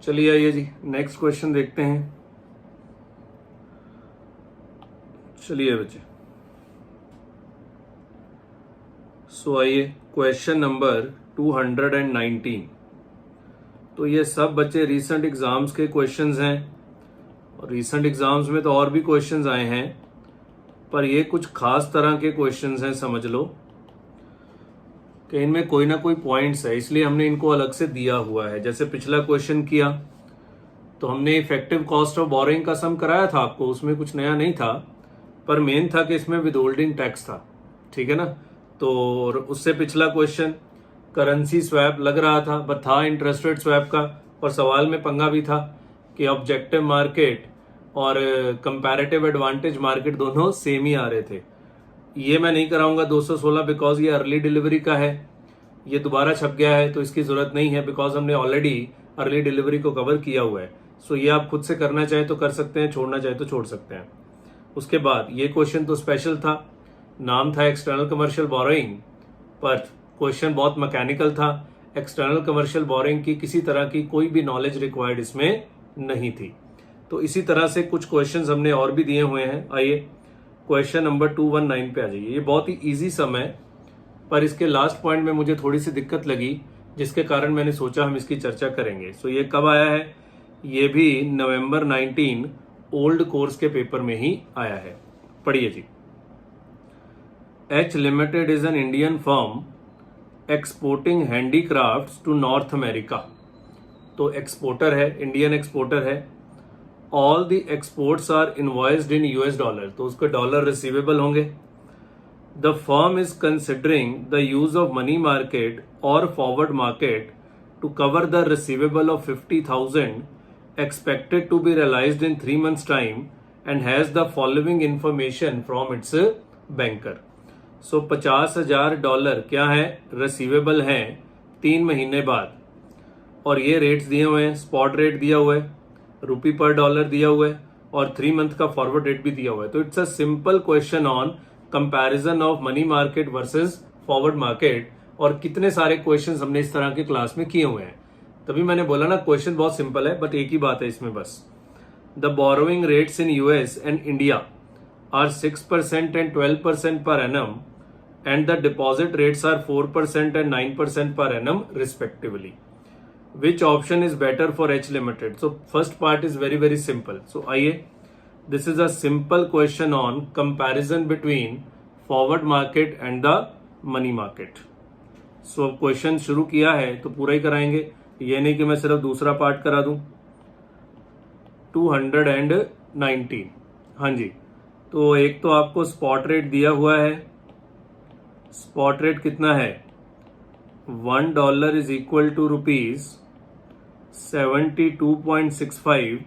चलिए आइए जी next question देखते हैं। चलिए बच्चे, सो आइए क्वेश्चन नंबर 219। तो ये सब बच्चे रीसेंट एग्जाम्स के क्वेश्चंस हैं और रीसेंट एग्जाम्स में तो और भी क्वेश्चंस आए हैं, पर ये कुछ खास तरह के क्वेश्चंस हैं, समझ लो कि इनमें कोई ना कोई पॉइंट्स है, इसलिए हमने इनको अलग से दिया हुआ है। जैसे पिछला क्वेश्चन किया तो हमने इफेक्टिव कॉस्ट ऑफ बोरोइंग का सम कराया था आपको, उसमें कुछ नया नहीं था, पर मेन था कि इसमें विदहोल्डिंग टैक्स था, ठीक है ना। तो उससे पिछला क्वेश्चन करेंसी स्वैप लग रहा था, पर था इंटरेस्ट रेट स्वैप का, और सवाल में पंगा भी था कि ऑब्जेक्टिव मार्केट और कंपैरेटिव एडवांटेज मार्केट दोनों सेम ही आ रहे थे। ये मैं नहीं कराऊंगा 216 बिकॉज ये अर्ली डिलीवरी का है, ये दोबारा छप गया है तो इसकी जरूरत नहीं है बिकॉज हमने ऑलरेडी अर्ली डिलीवरी को कवर किया हुआ है। सो ये आप खुद से करना चाहे तो कर सकते हैं, छोड़ना चाहे तो छोड़ सकते हैं। उसके बाद ये क्वेश्चन तो स्पेशल था, नाम था एक्सटर्नल कमर्शियल बोरोइंग, पर क्वेश्चन बहुत मैकेनिकल था। एक्सटर्नल कमर्शियल बोरोइंग की किसी तरह की कोई भी नॉलेज रिक्वायर्ड इसमें नहीं थी। तो इसी तरह से कुछ क्वेश्चंस हमने और भी दिए हुए हैं। आइए क्वेश्चन नंबर 219 पे आ जाइए। ये बहुत ही इजी सम है, पर इसके लास्ट पॉइंट में मुझे थोड़ी सी दिक्कत लगी, जिसके कारण मैंने सोचा हम इसकी चर्चा करेंगे। सो ये कब आया है? ये भी नवंबर 19 ओल्ड कोर्स के पेपर में ही आया है। पढ़िए जी। H limited is an Indian firm exporting handicrafts to north America. तो एक्सपोर्टर है, इंडियन एक्सपोर्टर है। All the exports are invoiced in US dollar, तो उसके डॉलर रिसीवेबल होंगे। The firm is considering the use of money market और forward market to cover the receivable of 50,000 expected to be realized in 3 months time and has the following information from its banker. So $50,000 क्या है? Receivable है 3 महीने बाद, और ये rates दिए हुए हैं, स्पॉट रेट दिया हुआ है, रुपी पर डॉलर दिया हुआ है, और 3 मंथ का फॉरवर्ड रेट भी दिया हुआ है। तो it's a simple question on comparison of money market versus forward market, और कितने सारे क्वेश्चंस हमने इस तरह की क्लास में किए हुए हैं। तभी मैंने बोला ना क्वेश्चन बहुत सिंपल है, बट एक ही बात है इसमें बस। The borrowing rates in US and India are 6% and 12% per annum, and the deposit rates are 4% and 9% per annum respectively. Which option is better for H limited? So first part is very very simple. So आइए, this is a simple question on comparison between forward market and the money market. So question शुरू किया है तो पूरा ही कराएंगे, ये नहीं कि मैं सिर्फ दूसरा पार्ट करा दूं। 219, हाँ जी। तो एक तो आपको स्पॉट रेट दिया हुआ है। स्पॉट रेट कितना है? $1 इज इक्वल टू ₹72.65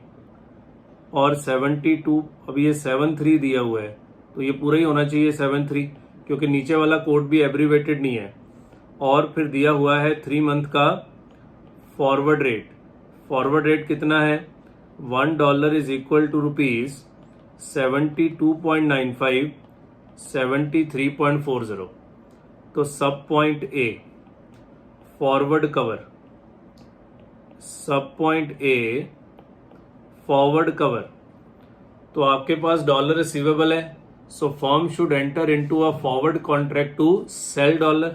और 72, अब ये 73 दिया हुआ है, तो ये पूरा ही होना चाहिए 73, क्योंकि नीचे वाला कोड भी एब्रीवेटेड नहीं है। और फिर दिया हुआ है 3 मंथ का फॉरवर्ड रेट। फॉरवर्ड रेट कितना है? $1 इज इक्वल टू ₹72.95, 73.40। तो sub point a forward cover, sub point a forward cover. तो आपके पास डॉलर रिसीवेबल है, so firm should enter into a forward contract to sell dollar.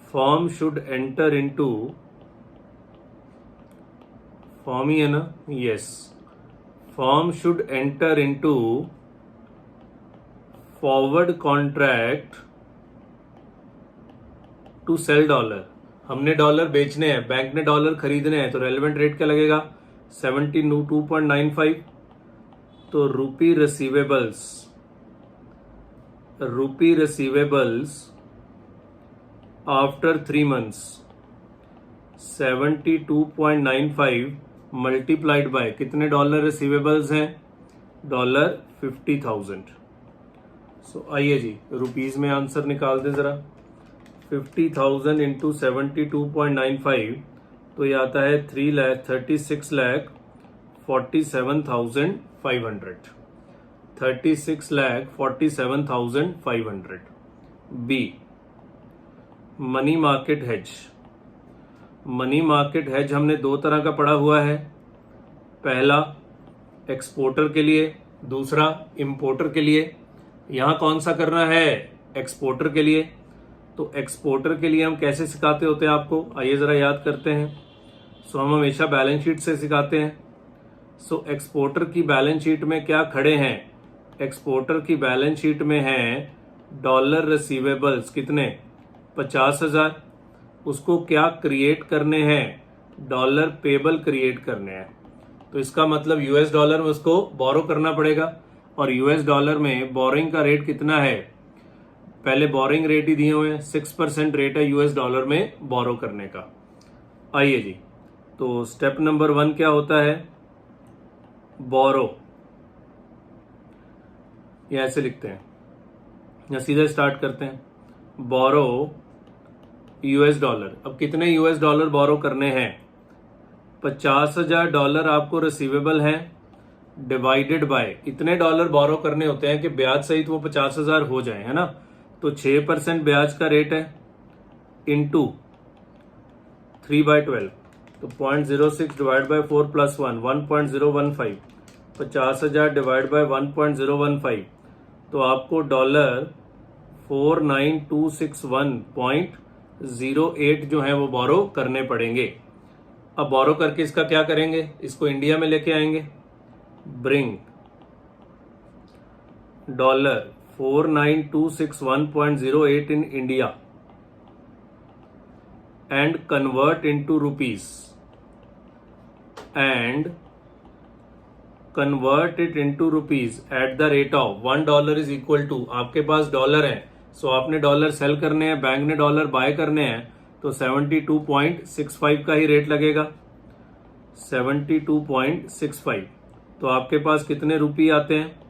Firm should enter into, firm ही है ना? Yes, firm should enter into forward contract to sell dollar. हमने dollar बेचने हैं, बैंक ने डॉलर खरीदने हैं, तो रेलेवेंट रेट क्या लगेगा? 72.95। तो रूपी receivables after 3 months 72.95 multiplied by कितने डॉलर रिसीवेबल्स हैं? $50,000। सो आइए जी रुपीज में आंसर निकाल दें जरा। 50,000 इंटू 72.95, तो ये आता है 3,36,47,500। 36,47,500। B, money market hedge. Money market hedge हमने दो तरह का पढ़ा हुआ है, पहला एक्सपोर्टर के लिए, दूसरा इंपोर्टर के लिए। यहां कौन सा करना है? एक्सपोर्टर के लिए। तो एक्सपोर्टर के लिए हम कैसे सिखाते होते हैं आपको, आइए जरा याद करते हैं। हम हमेशा बैलेंस शीट से सिखाते हैं। एक्सपोर्टर की बैलेंस शीट में क्या खड़े हैं? एक्सपोर्टर की बैलेंस शीट में है डॉलर रिसीवेबल्स, कितने? 50,000। उसको क्या क्रिएट करने हैं? डॉलर पेबल क्रिएट करने हैं। तो इसका मतलब यूएस डॉलर में उसको बोरो करना पड़ेगा, और यूएस डॉलर में बोरिंग का रेट कितना है? पहले बोरिंग रेट ही दिए हुए हैं, 6% रेट है यूएस डॉलर में बोरो करने का। आइए जी, तो स्टेप नंबर 1 क्या होता है? बोरो, या ऐसे लिखते हैं या सीधे स्टार्ट करते हैं। बोरो यूएस डॉलर। अब कितने यूएस डॉलर बोरो करने हैं? 50,000 डॉलर आपको रिसीवेबल है, डिवाइडेड बाय इतने डॉलर बोरो करने होते हैं कि ब्याज सहित वो 50,000 हो जाए, है ना। तो 6% ब्याज का रेट है, इंटू 3/12, तो 0.06 divide by 4 plus 1, 1.015। 50,000 divide by 1.015, तो आपको डॉलर 49261.08 जो है वो बोरो करने पड़ेंगे। अब बोरो करके इसका क्या करेंगे? इसको इंडिया में लेके आएंगे। Bring dollar 49261.08 in India and convert into rupees, and convert it into rupees at the rate of $1 is equal to, आपके पास डॉलर है, सो आपने डॉलर सेल करने हैं, बैंक ने डॉलर बाय करने हैं, तो 72.65 का ही रेट लगेगा, 72.65। तो आपके पास कितने रुपये आते हैं?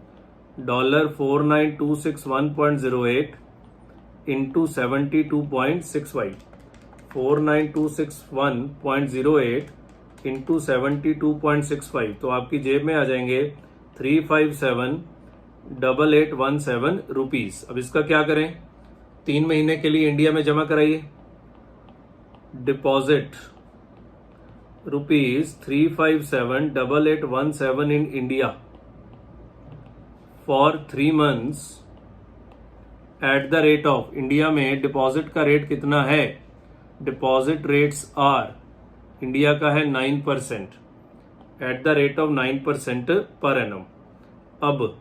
डॉलर 49261.08 इंटू 72.65, 49261.08 इंटू 72.65, तो आपकी जेब में आ जाएंगे 357,8817 रुपीज। अब इसका क्या करें? 3 महीने के लिए इंडिया में जमा कराइए। Deposit rupees 357,8817 in India for 3 months eight the rate of, India में डिपॉजिट का रेट कितना है? डिपॉजिट रेट्स आर, इंडिया का है 9%, eight the rate of 9% per annum. अब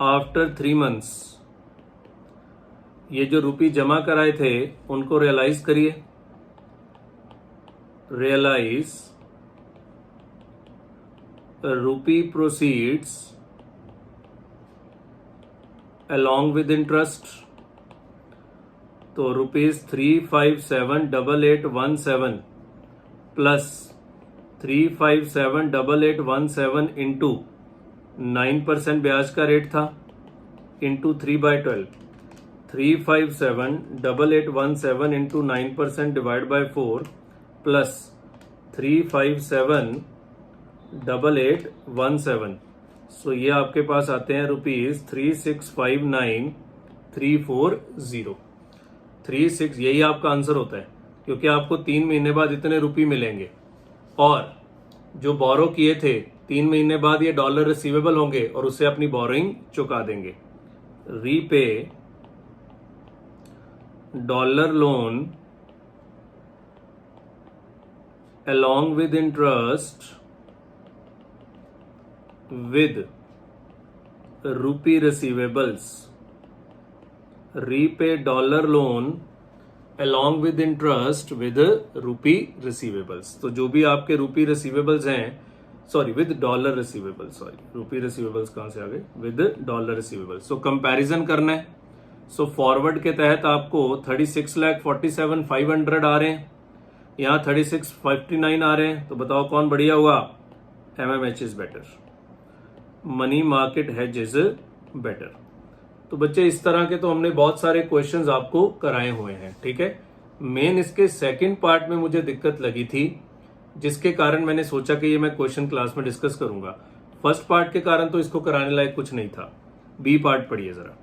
आफ्टर 3 months ये जो रुपये जमा कराए थे उनको रियलाइज करिए। Realise rupee proceeds along with interest, तो ₹357,8817 प्लस 357,8817 इंटू 9% ब्याज का रेट था, into 3/12, 357,8817 into 9% divide by 4 plus 357,8817। सो ये आपके पास आते हैं ₹3659340। 36, यही आपका आंसर होता है, क्योंकि आपको 3 महीने बाद इतने रुपये मिलेंगे, और जो बोरो किए थे 3 महीने बाद ये डॉलर रिसीवेबल होंगे और उससे अपनी बोरोइंग चुका देंगे। Repay dollar loan along with interest with rupee receivables, repay dollar loan along with interest with rupee receivables। तो जो भी आपके रूपी रिसीवेबल्स हैं, sorry with dollar receivables, sorry रूपी रिसीवेबल्स कहां से आ गए? With dollar receivables. So comparison करना है। सो फॉरवर्ड के तहत आपको 36,47,500 आ रहे हैं, यहाँ 36,59 आ रहे हैं, तो बताओ कौन बढ़िया हुआ? MMH is better, money market hedge is better. तो बच्चे इस तरह के तो हमने बहुत सारे क्वेश्चंस आपको कराए हुए हैं, ठीक है। मेन इसके सेकंड पार्ट में मुझे दिक्कत लगी थी, जिसके कारण मैंने सोचा कि ये मैं क्वेश्चन क्लास में डिस्कस करूंगा। फर्स्ट पार्ट के कारण तो इसको कराने लायक कुछ नहीं था। बी पार्ट पढ़िए जरा।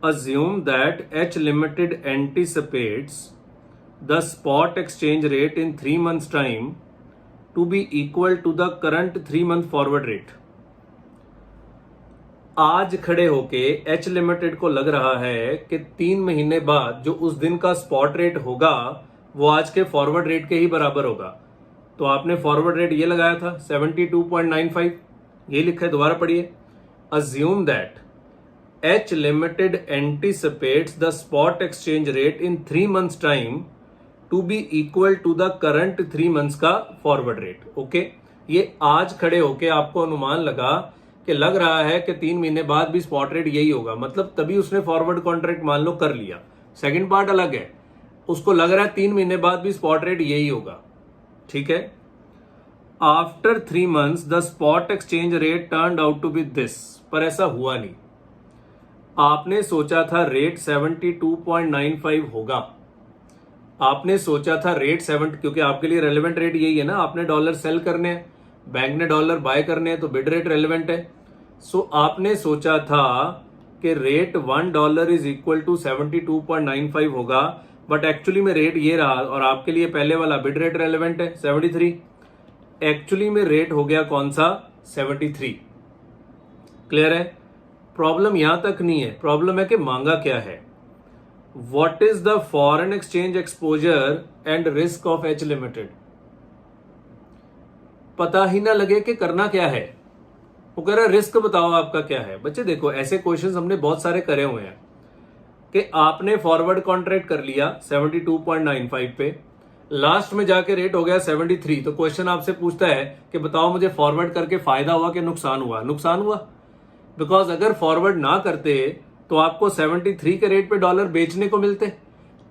Assume that H Limited anticipates the spot exchange rate in 3 months time to be equal to the current 3 month forward rate. आज खड़े होके एच लिमिटेड को लग रहा है कि 3 महीने बाद जो उस दिन का स्पॉट रेट होगा वो आज के फॉरवर्ड रेट के ही बराबर होगा। तो आपने फॉरवर्ड रेट ये लगाया था 72.95, ये लिखा है, दोबारा पढ़िए। Assume that H limited anticipates the spot exchange rate in 3 months time to be equal to the current 3 months का फॉरवर्ड रेट। ओके, ये आज खड़े होके आपको अनुमान लगा कि लग रहा है कि 3 महीने बाद भी स्पॉट रेट यही होगा, मतलब तभी उसने फॉरवर्ड कॉन्ट्रैक्ट मान लो कर लिया। सेकंड पार्ट अलग है, उसको लग रहा है 3 महीने बाद भी स्पॉट रेट यही होगा, ठीक है। After 3 months the spot exchange rate turned out to be this, पर ऐसा हुआ नहीं। आपने सोचा था रेट 72.95 होगा, आपने सोचा था रेट 7, क्योंकि आपके लिए रेलेवेंट रेट यही है ना, आपने डॉलर सेल करने हैं, बैंक ने डॉलर बाय करने हैं, तो बिड रेट रेलेवेंट है। सो आपने सोचा था कि रेट $1 इज इक्वल टू 72.95 होगा, बट एक्चुअली में रेट ये रहा, और आपके लिए पहले वाला बिड रेट रेलेवेंट है 73, एक्चुअली में रेट हो गया कौन सा 73। क्लियर है? प्रॉब्लम यहां तक नहीं है, प्रॉब्लम है कि मांगा क्या है। What is the foreign exchange exposure and risk of H limited. पता ही ना लगे कि करना क्या है। वो कह रहा है रिस्क बताओ आपका क्या है। बच्चे देखो, ऐसे क्वेश्चंस हमने बहुत सारे करे हुए हैं कि आपने फॉरवर्ड कॉन्ट्रैक्ट कर लिया 72.95 पे, लास्ट में जाके रेट हो गया 73, तो क्वेश्चन आपसे पूछता है कि बताओ मुझे फॉरवर्ड करके फायदा हुआ कि नुकसान हुआ। नुकसान हुआ, बिकॉज अगर फॉरवर्ड ना करते तो आपको 73 के रेट पे डॉलर बेचने को मिलते,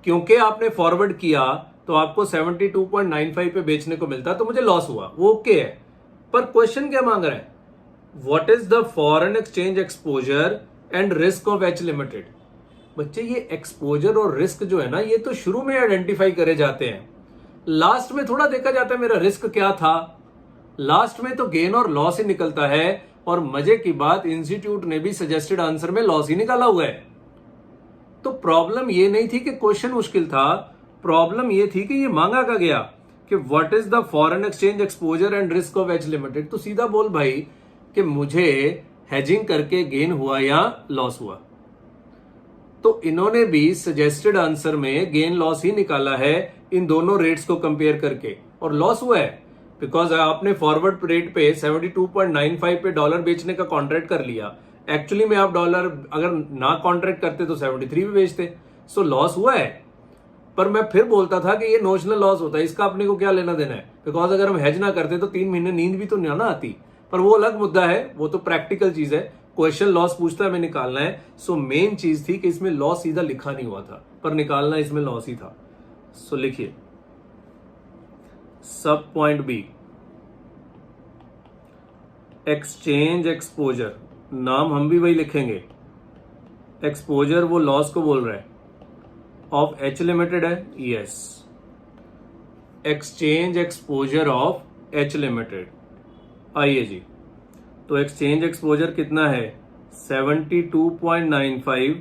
क्योंकि आपने फॉरवर्ड किया तो आपको 72.95 पे बेचने को मिलता, तो मुझे लॉस हुआ, वो ओके है। पर क्वेश्चन क्या मांग रहा है, what is the foreign exchange exposure and risk of H limited. बच्चे ये एक्सपोजर और रिस्क जो है ना, ये तो शुरू में आइडेंटिफाई करे जाते हैं, लास्ट में थोड़ा देखा जाता है मेरा रिस्क क्या था। लास्ट में तो गेन और लॉस ही निकलता है, और मजे की बात इंस्टीट्यूट ने भी सजेस्टेड आंसर में लॉस ही निकाला हुआ है। तो प्रॉब्लम ये नहीं थी कि क्वेश्चन मुश्किल था, प्रॉब्लम ये थी कि ये मांगा का गया कि what is the foreign exchange exposure and risk of H limited. तो सीधा बोल भाई कि मुझे हेजिंग करके गेन हुआ या लॉस हुआ। तो इन्होंने भी सजेस्टेड आंसर में गेन लॉस ही निकाला है इन दोनों रेट्स को कंपेयर करके, और लॉस हुआ है बिकॉज आपने फॉरवर्ड रेट पे 72.95 पे डॉलर बेचने का कॉन्ट्रैक्ट कर लिया। एक्चुअली में आप डॉलर अगर ना कॉन्ट्रैक्ट करते तो 73 पे बेचते, सो लॉस हुआ है। पर मैं फिर बोलता था कि ये नोशनल लॉस होता है, इसका अपने को क्या लेना देना है, बिकॉज अगर हम हेज ना करते तो 3 महीने नींद भी तो ना आती। पर वो अलग मुद्दा है, वो तो प्रैक्टिकल चीज है, क्वेश्चन लॉस पूछता है, हमें निकालना है। सो मेन चीज थी कि इसमें लॉस सीधा लिखा नहीं हुआ था, पर निकालना इसमें लॉस ही था। सो लिखिए सब पॉइंट बी, एक्सचेंज एक्सपोजर, नाम हम भी वही लिखेंगे, एक्सपोजर वो लॉस को बोल रहा है, ऑफ एच लिमिटेड है, yes, exchange exposure of H limited. आइए जी, तो एक्सचेंज एक्सपोजर कितना है 72.95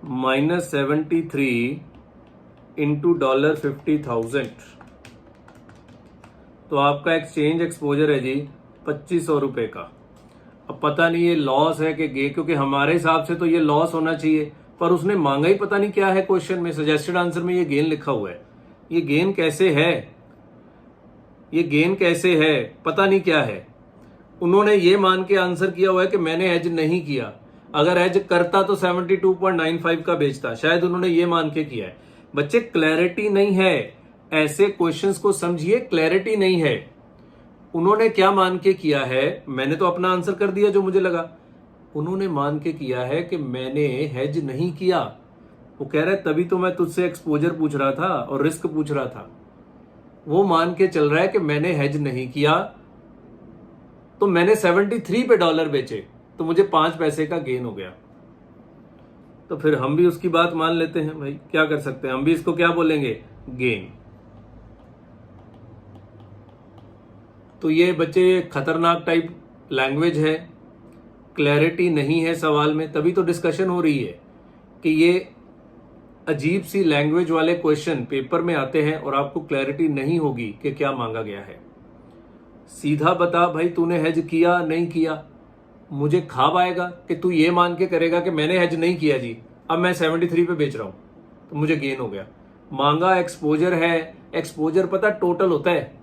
माइनस 73 इंटू $50,000, तो आपका एक्सचेंज एक्सपोजर है जी 2500 रुपए का। अब पता नहीं ये लॉस है कि गे, क्योंकि हमारे हिसाब से तो ये लॉस होना चाहिए, पर उसने मांगा ही पता नहीं क्या है क्वेश्चन में, सजेस्टेड आंसर में ये गेन लिखा हुआ है। ये गेन कैसे है, ये गेन कैसे है, पता नहीं क्या है। उन्होंने ये मान के आंसर किया हुआ है कि मैंने एज नहीं किया, अगर एज करता तो 72.95 का बेचता, शायद उन्होंने ये मान के किया है। बच्चे क्लैरिटी नहीं है, ऐसे क्वेश्चंस को समझिए, क्लैरिटी नहीं है। उन्होंने क्या मान के किया है, मैंने तो अपना आंसर कर दिया जो मुझे लगा, उन्होंने मान के किया है कि मैंने हेज नहीं किया। वो कह रहे तभी तो मैं तुझसे एक्सपोजर पूछ रहा था और रिस्क पूछ रहा था। वो मान के चल रहा है कि मैंने हेज नहीं किया, तो मैंने 73 पे डॉलर बेचे, तो मुझे 5 पैसे का गेन हो गया। तो फिर हम भी उसकी बात मान लेते हैं भाई, क्या कर सकते हैं, हम भी इसको क्या बोलेंगे, गेन। तो ये बच्चे खतरनाक टाइप लैंग्वेज है, क्लैरिटी नहीं है सवाल में, तभी तो डिस्कशन हो रही है कि ये अजीब सी लैंग्वेज वाले क्वेश्चन पेपर में आते हैं और आपको क्लैरिटी नहीं होगी कि क्या मांगा गया है। सीधा बता भाई तूने हेज किया नहीं किया। मुझे ख्वाब आएगा कि तू ये मान के करेगा कि मैंने हेज नहीं किया जी, अब मैं 73 पे बेच रहा हूं तो मुझे गेन हो गया। मांगा एक्सपोजर है, एक्सपोजर पता टोटल होता है,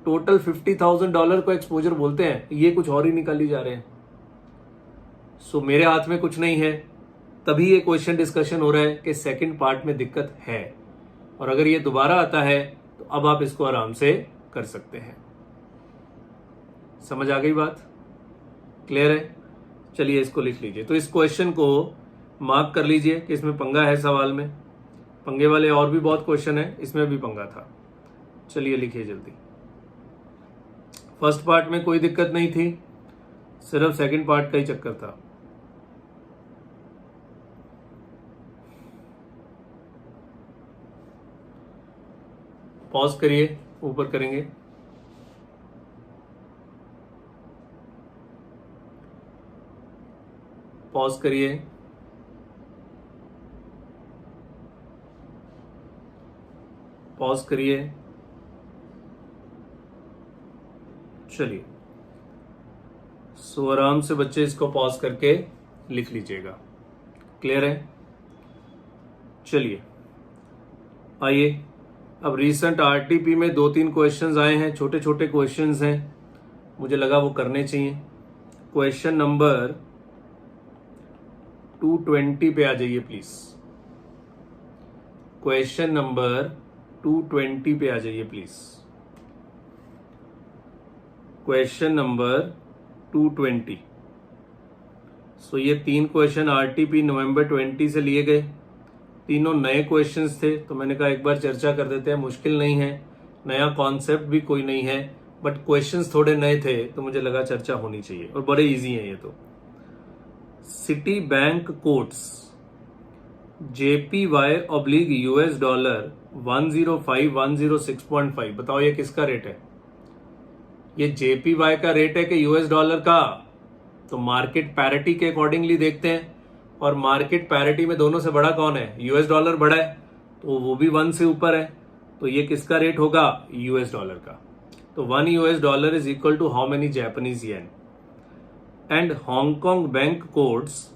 टोटल $50,000 को एक्सपोजर बोलते हैं, ये कुछ और ही निकाली जा रहे हैं। सो मेरे हाथ में कुछ नहीं है, तभी ये क्वेश्चन डिस्कशन हो रहा है कि सेकंड पार्ट में दिक्कत है, और अगर ये दोबारा आता है तो अब आप इसको आराम से कर सकते हैं। समझ आ गई बात? क्लियर है? चलिए इसको लिख लीजिए। तो इस क्वेश्चन को मार्क कर लीजिए कि इसमें पंगा है सवाल में। पंगे वाले और भी बहुत क्वेश्चन है, इसमें भी पंगा था। चलिए लिखिए जल्दी। फर्स्ट पार्ट में कोई दिक्कत नहीं थी, सिर्फ सेकंड पार्ट का ही चक्कर था। पॉज करिए, ऊपर करेंगे। पॉज करिए। पॉज करिए। चलिए सो आराम से बच्चे इसको पॉज करके लिख लीजिएगा। क्लियर है? चलिए आइए, अब रीसेंट आरटीपी में 2-3 क्वेश्चंस आए हैं, छोटे छोटे क्वेश्चंस हैं, मुझे लगा वो करने चाहिए। क्वेश्चन नंबर 220 पे आ जाइए प्लीज। क्वेश्चन नंबर 220 पे आ जाइए प्लीज। Question number 220। सो ये 3 क्वेश्चन आरटीपी नवंबर 20 से लिए गए, तीनों नए क्वेश्चंस थे, तो मैंने कहा एक बार चर्चा कर देते हैं। मुश्किल नहीं है, नया कॉन्सेप्ट भी कोई नहीं है, बट क्वेश्चंस थोड़े नए थे तो मुझे लगा चर्चा होनी चाहिए, और बड़े इजी हैं ये तो। City bank quotes JPY/US dollar 105-106.5, बताओ ये किसका रेट है? ये JPY का रेट है कि US डॉलर का? तो मार्केट पैरिटी के अकॉर्डिंगली देखते हैं, और मार्केट पैरिटी में दोनों से बड़ा कौन है? US डॉलर बड़ा है, तो वो भी 1 से ऊपर है, तो ये किसका रेट होगा? US डॉलर का। तो 1 US dollar is equal to how many Japanese yen? And Hong Kong कोड्स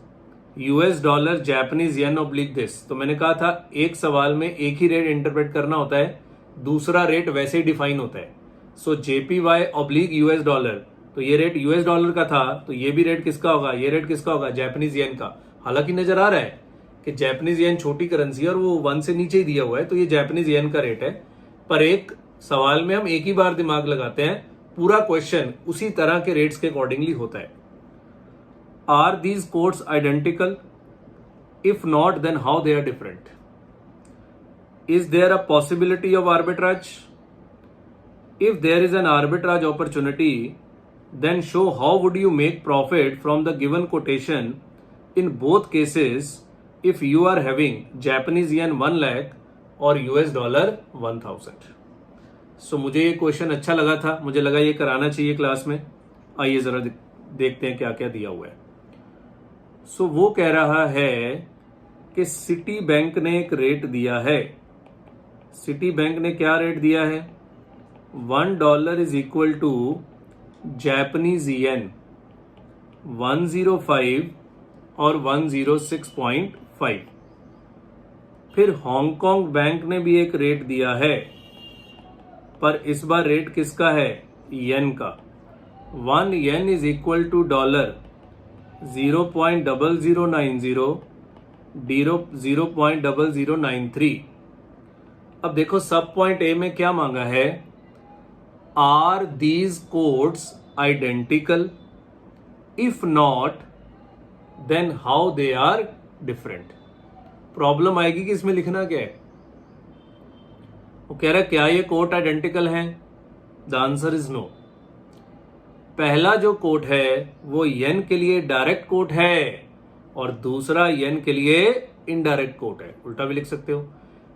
US dollar Japanese yen oblique this. तो मैंने कहा था एक सवाल में एक ही रेट इंटरप्रेट करना होता है, दूसरा रेट वैसे ही डिफाइन होता है। सो JPY/US डॉलर, तो ये रेट US डॉलर का था, तो ये भी रेट किसका होगा? ये रेट किसका होगा? जापानीज येन का। हालांकि नजर आ रहा है कि जापानीज येन छोटी करेंसी है और वो 1 से नीचे ही दिया हुआ है, तो ये जापानीज येन का रेट है। पर एक सवाल में हम एक ही बार दिमाग लगाते हैं, पूरा क्वेश्चन उसी तरह के रेट्स के अकॉर्डिंगली होता है। Are these codes identical? If not, then how they are different? Is there a possibility of arbitrage? If there is an arbitrage opportunity, then show how would you make profit from the given quotation in both cases if you are having Japanese yen 1 lakh और US dollar 1000। सो मुझे ये question अच्छा लगा था, मुझे लगा ये कराना चाहिए क्लास में। आइए जरा देखते हैं क्या क्या दिया हुआ है। सो वो कह रहा है कि सिटी बैंक ने एक रेट दिया है। सिटी बैंक ने क्या रेट दिया है? $1 is equal to Japanese yen 105 और 106.5। फिर हांगकांग बैंक ने भी एक रेट दिया है, पर इस बार रेट किसका है? येन का। 1 येन इज इक्वल टू डॉलर 0.0090 0.0093। अब देखो सब पॉइंट ए में क्या मांगा है? Are these quotes identical? If not then how they are different. Problem आएगी कि इसमें लिखना क्या है। वो कह रहा है क्या ये कोड आइडेंटिकल हैं? The answer is no. पहला जो कोट है वो येन के लिए डायरेक्ट कोट है, और दूसरा येन के लिए इनडायरेक्ट कोट है। उल्टा भी लिख सकते हो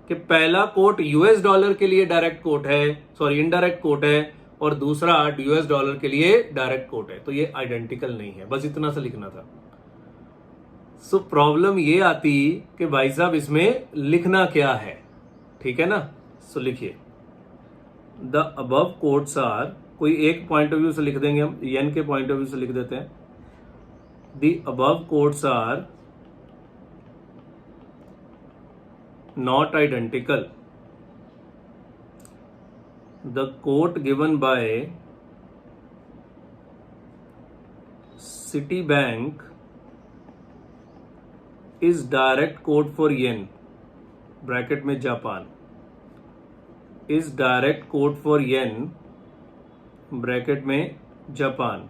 कि पहला कोट US डॉलर के लिए डायरेक्ट कोट है, सॉरी इनडायरेक्ट कोट है, और दूसरा US डॉलर के लिए डायरेक्ट कोट है। तो ये आइडेंटिकल नहीं है, बस इतना सा लिखना था। सो प्रॉब्लम ये आती कि भाई साहब इसमें लिखना क्या है, ठीक है ना। सो लिखिए द अबव कोट्स आर, कोई एक पॉइंट ऑफ व्यू से लिख देंगे हम, येन के पॉइंट ऑफ व्यू से लिख देते हैं। The above quotes are not identical. The quote given by Citibank is direct quote for yen bracket में Japan, is direct quote for yen bracket में Japan,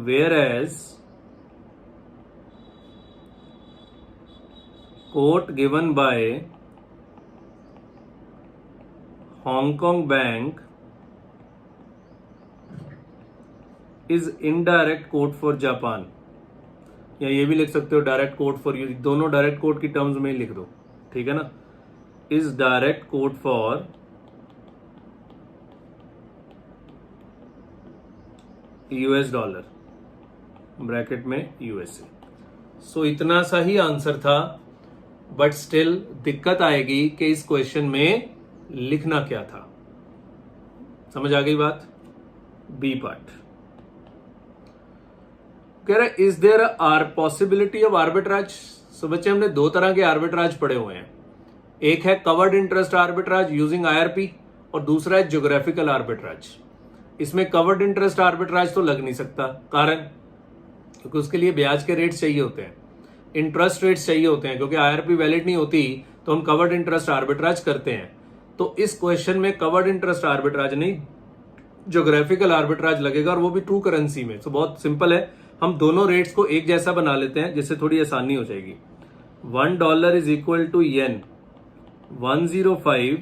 whereas quote given by Hong Kong Bank is indirect quote for Japan, या ये भी लिख सकते हो direct quote for U, दोनों direct quote की टर्म्स में ही लिख दो, ठीक है ना। Is direct quote for US dollar bracket में यूएसए। सो इतना सा ही आंसर था, बट स्टिल दिक्कत आएगी कि इस क्वेश्चन में लिखना क्या था। समझ आ गई बात। बी पार्ट कह रहा है is there are possibility of arbitrage. So बच्चे हमने दो तरह के आर्बिट्राज पढ़े हुए हैं, एक है covered interest arbitrage using IRP और दूसरा है ज्योग्राफिकल आर्बिट्राज। इसमें कवर्ड इंटरेस्ट आर्बिट्राज तो लग नहीं सकता, कारण क्योंकि उसके लिए ब्याज के रेट्स चाहिए होते हैं, इंटरेस्ट रेट्स चाहिए होते हैं, क्योंकि आईआरपी वैलिड नहीं होती तो हम कवर्ड इंटरेस्ट आर्बिट्राज करते हैं। तो इस क्वेश्चन में कवर्ड इंटरेस्ट आर्बिट्राज नहीं, ज्योग्राफिकल आर्बिट्राज लगेगा, और वो भी टू करेंसी में। तो बहुत सिंपल है, हम दोनों रेट्स को एक जैसा बना लेते हैं जिससे थोड़ी आसानी हो जाएगी। $1 इज इक्वल टू येन 105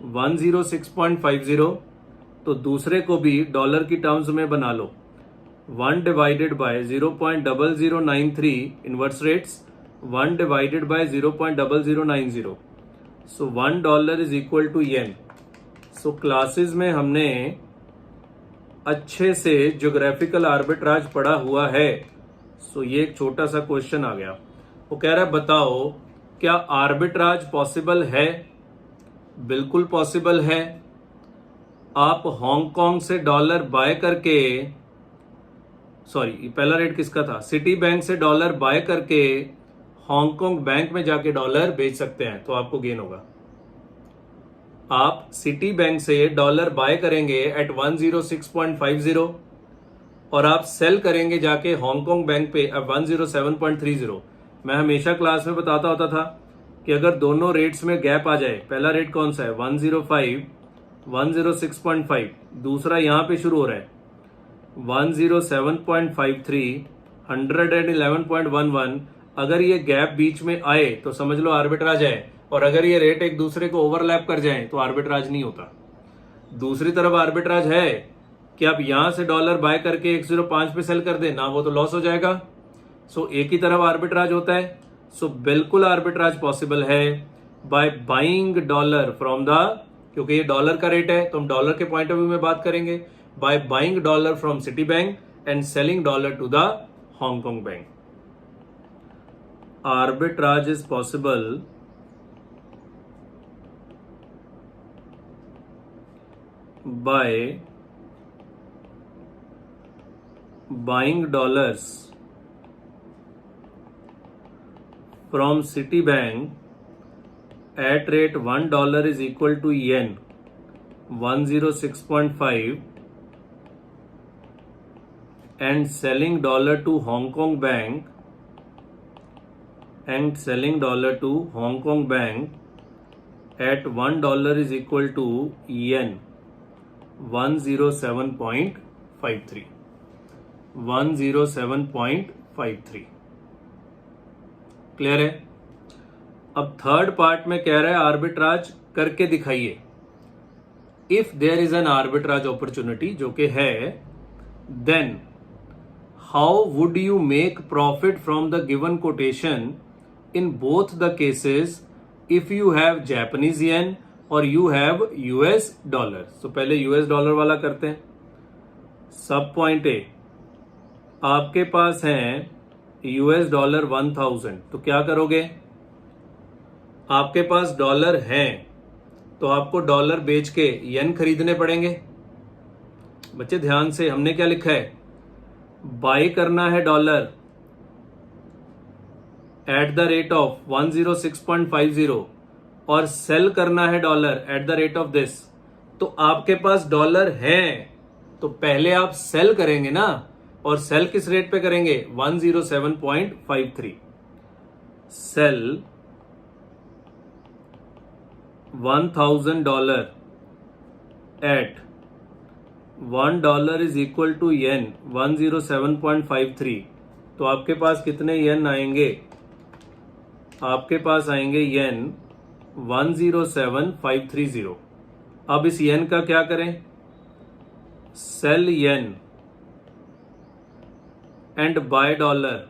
106.50, तो दूसरे को भी डॉलर की टर्म्स में बना लो। 1 divided by 0.0093 inverse rates, 1 divided by 0.0090, so $1 is equal to yen. So classes में हमने अच्छे से ज्योग्राफिकल आर्बिट्राज पढ़ा हुआ है। सो ये एक छोटा सा क्वेश्चन आ गया। वो कह रहा है बताओ क्या आर्बिट्राज पॉसिबल है। बिल्कुल पॉसिबल है। आप हांगकांग से डॉलर बाय करके, सॉरी पहला रेट किसका था, सिटी बैंक से डॉलर बाय करके हांगकांग बैंक में जाके डॉलर बेच सकते हैं, तो आपको गेन होगा। आप सिटी बैंक से डॉलर बाय करेंगे एट 106.50 और आप सेल करेंगे जाके हांगकांग बैंक पे एट 107.30। मैं हमेशा क्लास में बताता होता था कि अगर दोनों रेट्स में गैप आ जाए, पहला रेट कौन सा है 105 106.5, दूसरा यहां पे शुरू हो रहा है 107.53 111.11, अगर ये गैप बीच में आए तो समझ लो आर्बिट्राज है, और अगर ये रेट एक दूसरे को ओवरलैप कर जाएं तो आर्बिट्राज नहीं होता। दूसरी तरफ आर्बिट्राज है कि आप यहां से डॉलर बाय करके 105 पे सेल कर दें ना, वो तो लॉस हो जाएगा। सो एक ही तरफ आर्बिट्राज होता है। सो बिल्कुल आर्बिट्राज पॉसिबल है bye buying dollar from the, क्योंकि ये डॉलर का रेट है तो हम डॉलर के पॉइंट ऑफ व्यू में बात करेंगे, by buying dollar from Citibank and selling dollar to the Hong Kong bank. Arbitrage is possible by buying dollars from Citibank at rate $1 is equal to yen 106.5 and selling dollar to Hong Kong bank at $1 is equal to yen 107.53 107.53। Clear है। अब third part में कह रहा है arbitrage करके दिखाइए। If there is an arbitrage opportunity, जो कि है, then how would you make profit from the given quotation in both the cases if you have Japanese yen और यू हैव यूएस डॉलर। तो पहले यूएस डॉलर वाला करते हैं। सब पॉइंट ए, आपके पास है US डॉलर 1000, तो क्या करोगे? आपके पास डॉलर हैं तो आपको डॉलर बेच के येन खरीदने पड़ेंगे। बच्चे ध्यान से, हमने क्या लिखा है? बाय करना है dollar at the rate of 106.50 और सेल करना है dollar at the rate of this. तो आपके पास डॉलर हैं तो पहले आप सेल करेंगे ना, और सेल किस रेट पे करेंगे? 107.53। Sell $1000 at $1 is equal to yen 107.53। तो आपके पास कितने येन आएंगे? आपके पास आएंगे येन 107,530। अब इस येन का क्या करें? Sell yen and buy dollar.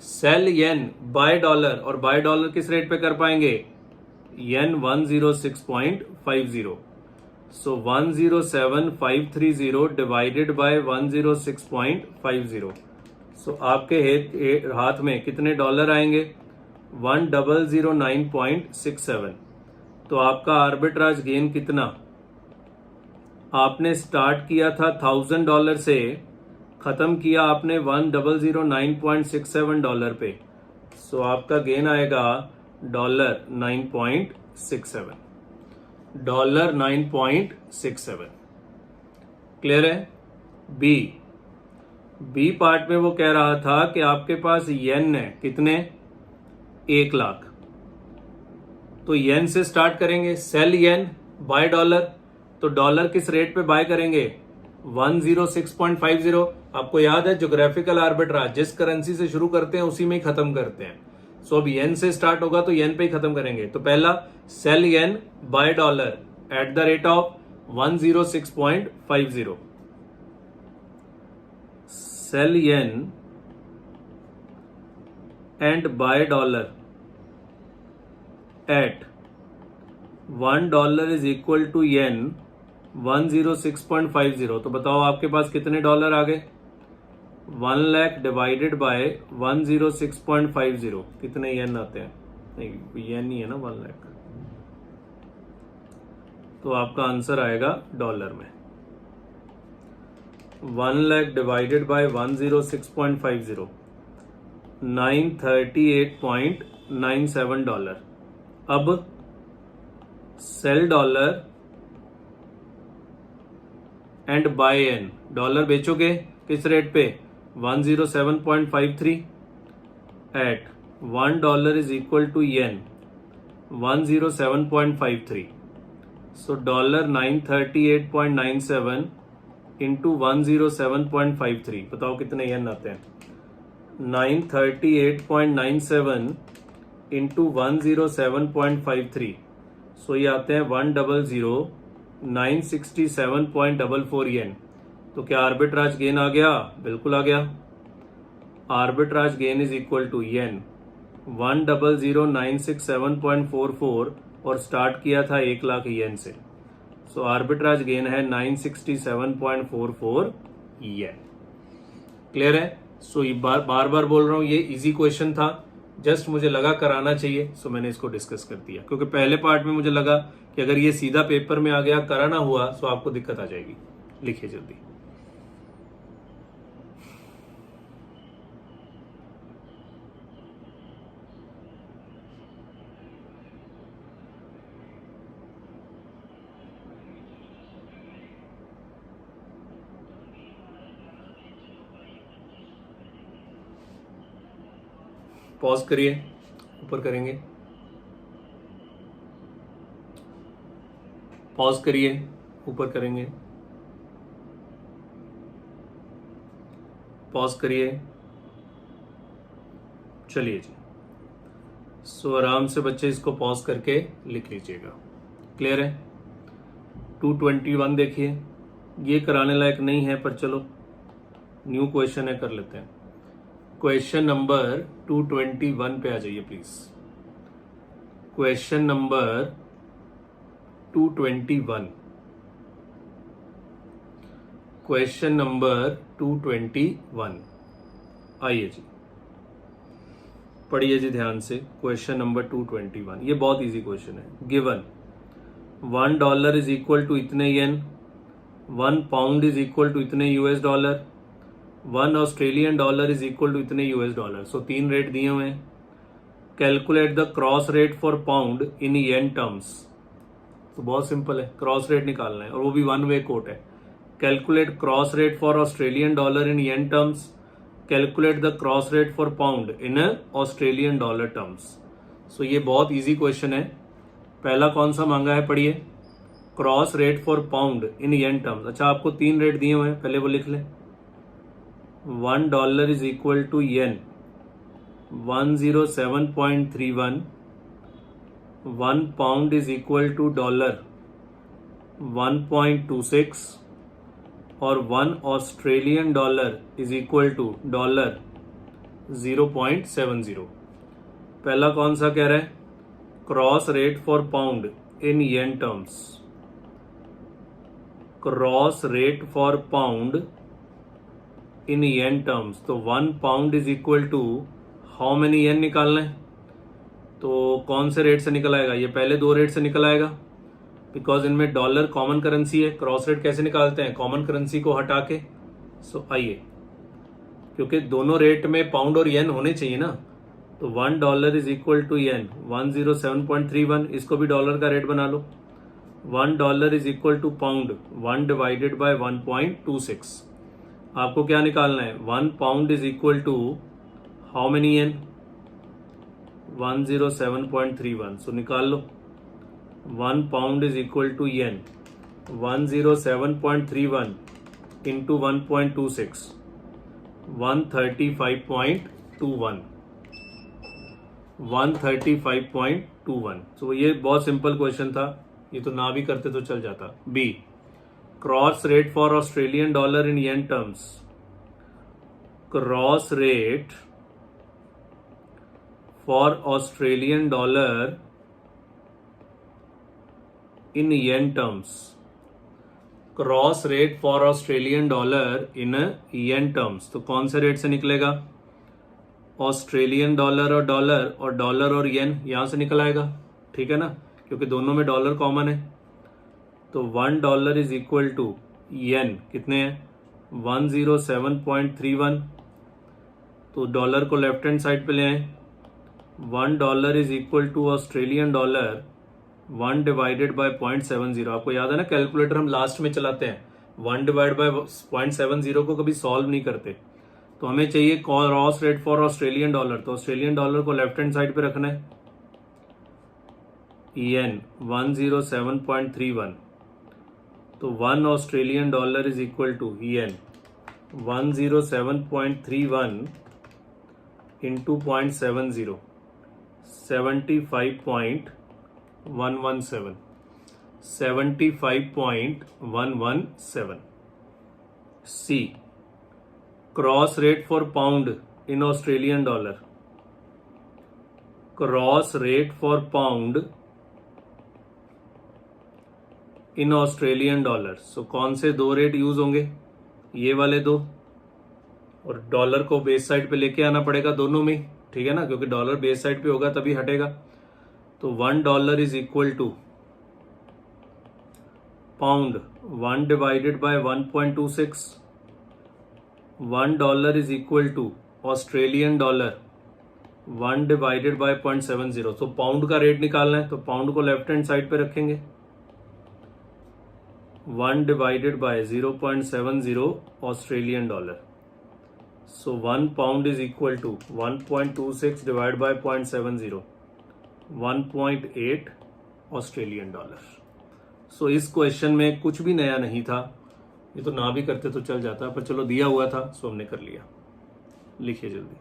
Sell yen buy dollar, और बाय डॉलर किस रेट पे कर पाएंगे? येन 106.50। सो 107,530 डिवाइडेड बाय 106.50। सो आपके हाथ में कितने डॉलर आएंगे? 1009.67। तो आपका आर्बिट्राज गेन कितना? आपने स्टार्ट किया था $1000 से, खत्म किया आपने 1009.67 पे। सो आपका गेन आएगा $9.67। $9.67। क्लियर है? बी पार्ट में वो कह रहा था कि आपके पास येन है कितने? 1 लाख। तो येन से स्टार्ट करेंगे, सेल येन बाय डॉलर। तो डॉलर किस रेट पे बाय करेंगे? 106.50। आपको याद है ज्योग्राफिकल आर्बिट्राज, जिस करेंसी से शुरू करते हैं उसी में ही खत्म करते हैं। सो अब येन से स्टार्ट होगा तो येन पे ही खत्म करेंगे। तो पहला sell yen buy dollar at the rate of 106.50। Sell yen and buy dollar at $1 is equal to yen 106.50। तो बताओ आपके पास कितने डॉलर आ गए? 1 लाख डिवाइडेड बाय 106.50 कितने येन आते हैं? नहीं, येन नहीं है ना, 1 लाख। तो आपका आंसर आएगा डॉलर में 1 लाख डिवाइडेड बाय 106.50, $938.97। अब sell dollar and buy yen, dollar बेचोगे किस रेट पे? 107.53 at $1 is equal to yen 107.53। So dollar 938.97 into 107.53, बताओ कितने येन आते हैं? 938.97 इंटू 107.53। सो ये आते हैं 100,967.44 येन। तो क्या आर्बिट्राज गेन आ गया? बिल्कुल आ गया। Arbitrage gain is equal to yen 100,967.44 और स्टार्ट किया था 1 लाख येन से। सो आर्बिट्राज गेन है 967.44 येन। क्लियर है? सो ये बार बार बोल रहा हूं, ये इजी क्वेश्चन था, जस्ट मुझे लगा कराना चाहिए, सो मैंने इसको डिस्कस कर दिया। क्योंकि पहले पार्ट में मुझे लगा कि अगर ये सीधा पेपर में आ गया, कराना हुआ, तो आपको दिक्कत आ जाएगी। लिखिए जल्दी। पॉज करिए, ऊपर करेंगे। पॉज करिए, ऊपर करेंगे। पॉज करिए। चलिए जी। सो आराम से बच्चे इसको पॉज करके लिख लीजिएगा। क्लियर है? 221 देखिए, ये कराने लायक नहीं है पर चलो न्यू क्वेश्चन है, कर लेते हैं। क्वेश्चन नंबर 221 पे आ जाइए please. Question number 221। Question number 221। आइए जी पढ़िए जी ध्यान से क्वेश्चन नंबर 221। ये बहुत इजी क्वेश्चन है। गिवन $1 इज इक्वल टू इतने yen, 1 pound is equal to इतने US dollar, 1 Australian dollar is equal to इतने यूएस डॉलर। सो 3 रेट दिए हुए हैं। Calculate the cross rate for pound in yen terms. तो बहुत simple है, क्रॉस रेट निकालना है और वो भी वन वे कोट है। Calculate cross rate for Australian dollar in yen terms, calculate the cross rate for pound in Australian dollar terms. So ये बहुत इजी क्वेश्चन है। पहला कौन सा मांगा है, पढ़िए। Cross rate for pound in yen terms. अच्छा, आपको 3 रेट दिए हुए हैं, पहले वो लिख लें। $1 is equal to yen 107.31, 1 pound is equal to dollar 1.26 और 1 Australian dollar is equal to dollar 0.70। पहला कौन सा कह रहा है, cross rate for pound in yen terms. Cross rate for pound in yen terms, तो 1 pound is equal to how many yen निकालना है। तो कौन से रेट से निकल आएगा, ये पहले 2 रेट से निकल आएगा, बिकॉज इनमें डॉलर कॉमन करेंसी है। क्रॉस रेट कैसे निकालते हैं, कॉमन करेंसी को हटा के। सो आइए, क्योंकि दोनों रेट में पाउंड और येन होने चाहिए ना, तो $1 इज इक्वल टू येन 107.31, इसको भी डॉलर का रेट बना लो। $1 is equal to pound 1 divided by 1.26। आपको क्या निकालना है, 1 pound is equal to how many yen, 107.31। So निकाल लो। 1 pound is equal to yen 107.31 into 1.26, 135.21, 135.21। तो ये बहुत सिंपल क्वेश्चन था, ये तो ना भी करते तो चल जाता। B, cross rate for Australian dollar in yen terms. Cross rate for Australian dollar in yen terms. Cross rate for Australian dollar in yen terms, तो कौन से रेट से निकलेगा, ऑस्ट्रेलियन डॉलर और डॉलर और येन यहां से निकल आएगा, ठीक है ना, क्योंकि दोनों में डॉलर कॉमन है। तो $1 इज इक्वल टू येन कितने हैं, 107.31। तो डॉलर को लेफ्ट हैंड साइड पे ले आए। $1 is equal to Australian dollar 1 divided by 0.70। आपको याद है ना, कैलकुलेटर हम लास्ट में चलाते हैं, 1 डिवाइड बाय 0.70 को कभी सॉल्व नहीं करते। तो हमें चाहिए cross rate for Australian dollar, तो ऑस्ट्रेलियन डॉलर को लेफ्ट हैंड साइड पे रखना है। येन 107.31, तो 1 Australian dollar is equal to yen 107.31 into 0.70, 75.117, 75.117। C, cross rate for pound in Australian dollar. Cross rate for pound in Australian dollar. So कौन से 2 rate use होंगे, ये वाले 2, और डॉलर को बेस साइड पे लेके आना पड़ेगा दोनों में, ठीक है ना, क्योंकि डॉलर बेस साइड पे होगा तभी हटेगा। तो $1 is equal to pound 1 divided by 1.26, $1 is equal to Australian dollar 1 divided by 0.70। तो पाउंड का रेट निकालना है, तो पाउंड को लेफ्ट हैंड साइड पे रखेंगे। 1 divided by 0.70 Australian dollar. So 1 pound is equal to 1.26 divide by 0.70, 1.8 Australian dollar. So इस question में कुछ भी नया नहीं था, ये तो ना भी करते तो चल जाता, पर चलो दिया हुआ था सो हमने कर लिया। लिखिए जल्दी।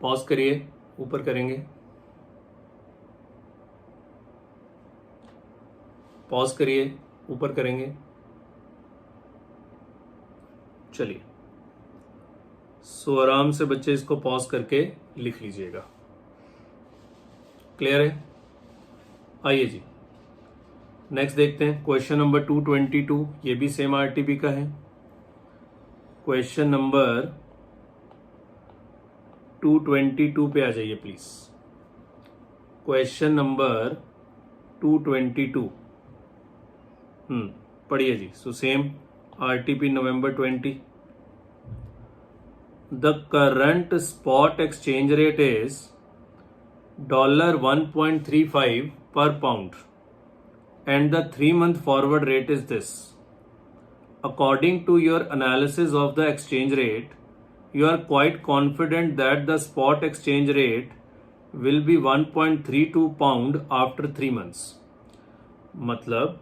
पॉज करिए, ऊपर करेंगे, पॉज करिए, ऊपर करेंगे। चलिए, सो आराम से बच्चे इसको पॉज करके लिख लीजिएगा। क्लियर है? आइए जी। नेक्स्ट देखते हैं क्वेश्चन नंबर 222, ये भी सेम आरटीपी का है। क्वेश्चन नंबर 222 पे आ जाइए प्लीज। क्वेश्चन नंबर 222, पढ़िए जी। So same RTP November 20। The current spot exchange rate is $1.35 per pound and the 3-month forward rate is this. According to your analysis of the exchange rate, you are quite confident that the spot exchange rate will be 1.32 pound after 3 months. मतलब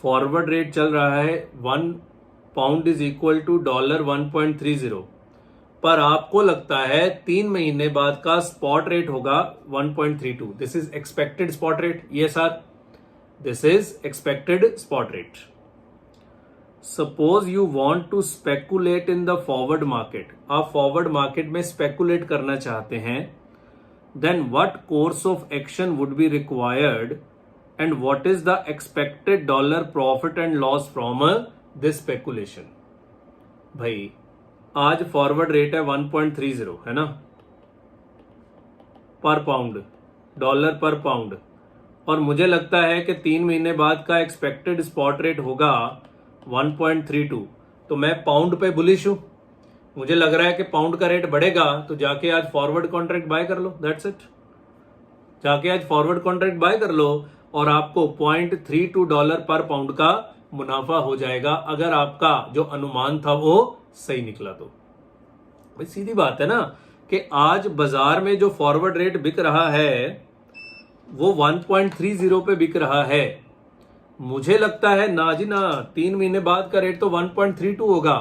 forward rate चल रहा है 1 pound is equal to $1.30, पर आपको लगता है 3 महीने बाद का स्पॉट रेट होगा 1.32। This is expected spot rate. ये sir, this is expected spot rate. Suppose you want to speculate in the forward market. आप फॉरवर्ड मार्केट में स्पेकुलेट करना चाहते हैं, then what course of action would be required and what is the expected dollar profit and loss from this speculation. भाई आज forward rate है 1.30, है ना, पर पाउंड, डॉलर पर पाउंड, और मुझे लगता है कि 3 महीने बाद का एक्सपेक्टेड स्पॉट रेट होगा 1.32। तो मैं पाउंड पे बुलिश हूं, मुझे लग रहा है कि पाउंड का रेट बढ़ेगा, तो जाके आज फॉरवर्ड कॉन्ट्रैक्ट बाय कर लो। That's it. जाके आज फॉरवर्ड कॉन्ट्रैक्ट बाय कर लो और आपको $0.32 पर पाउंड का मुनाफा हो जाएगा, अगर आपका जो अनुमान था वो सही निकला तो। भाई सीधी बात है ना कि आज बाजार में जो फॉरवर्ड रेट बिक रहा है वो 1.30 पे बिक रहा है। मुझे लगता है ना जी ना, 3 महीने बाद का रेट तो 1.32 होगा।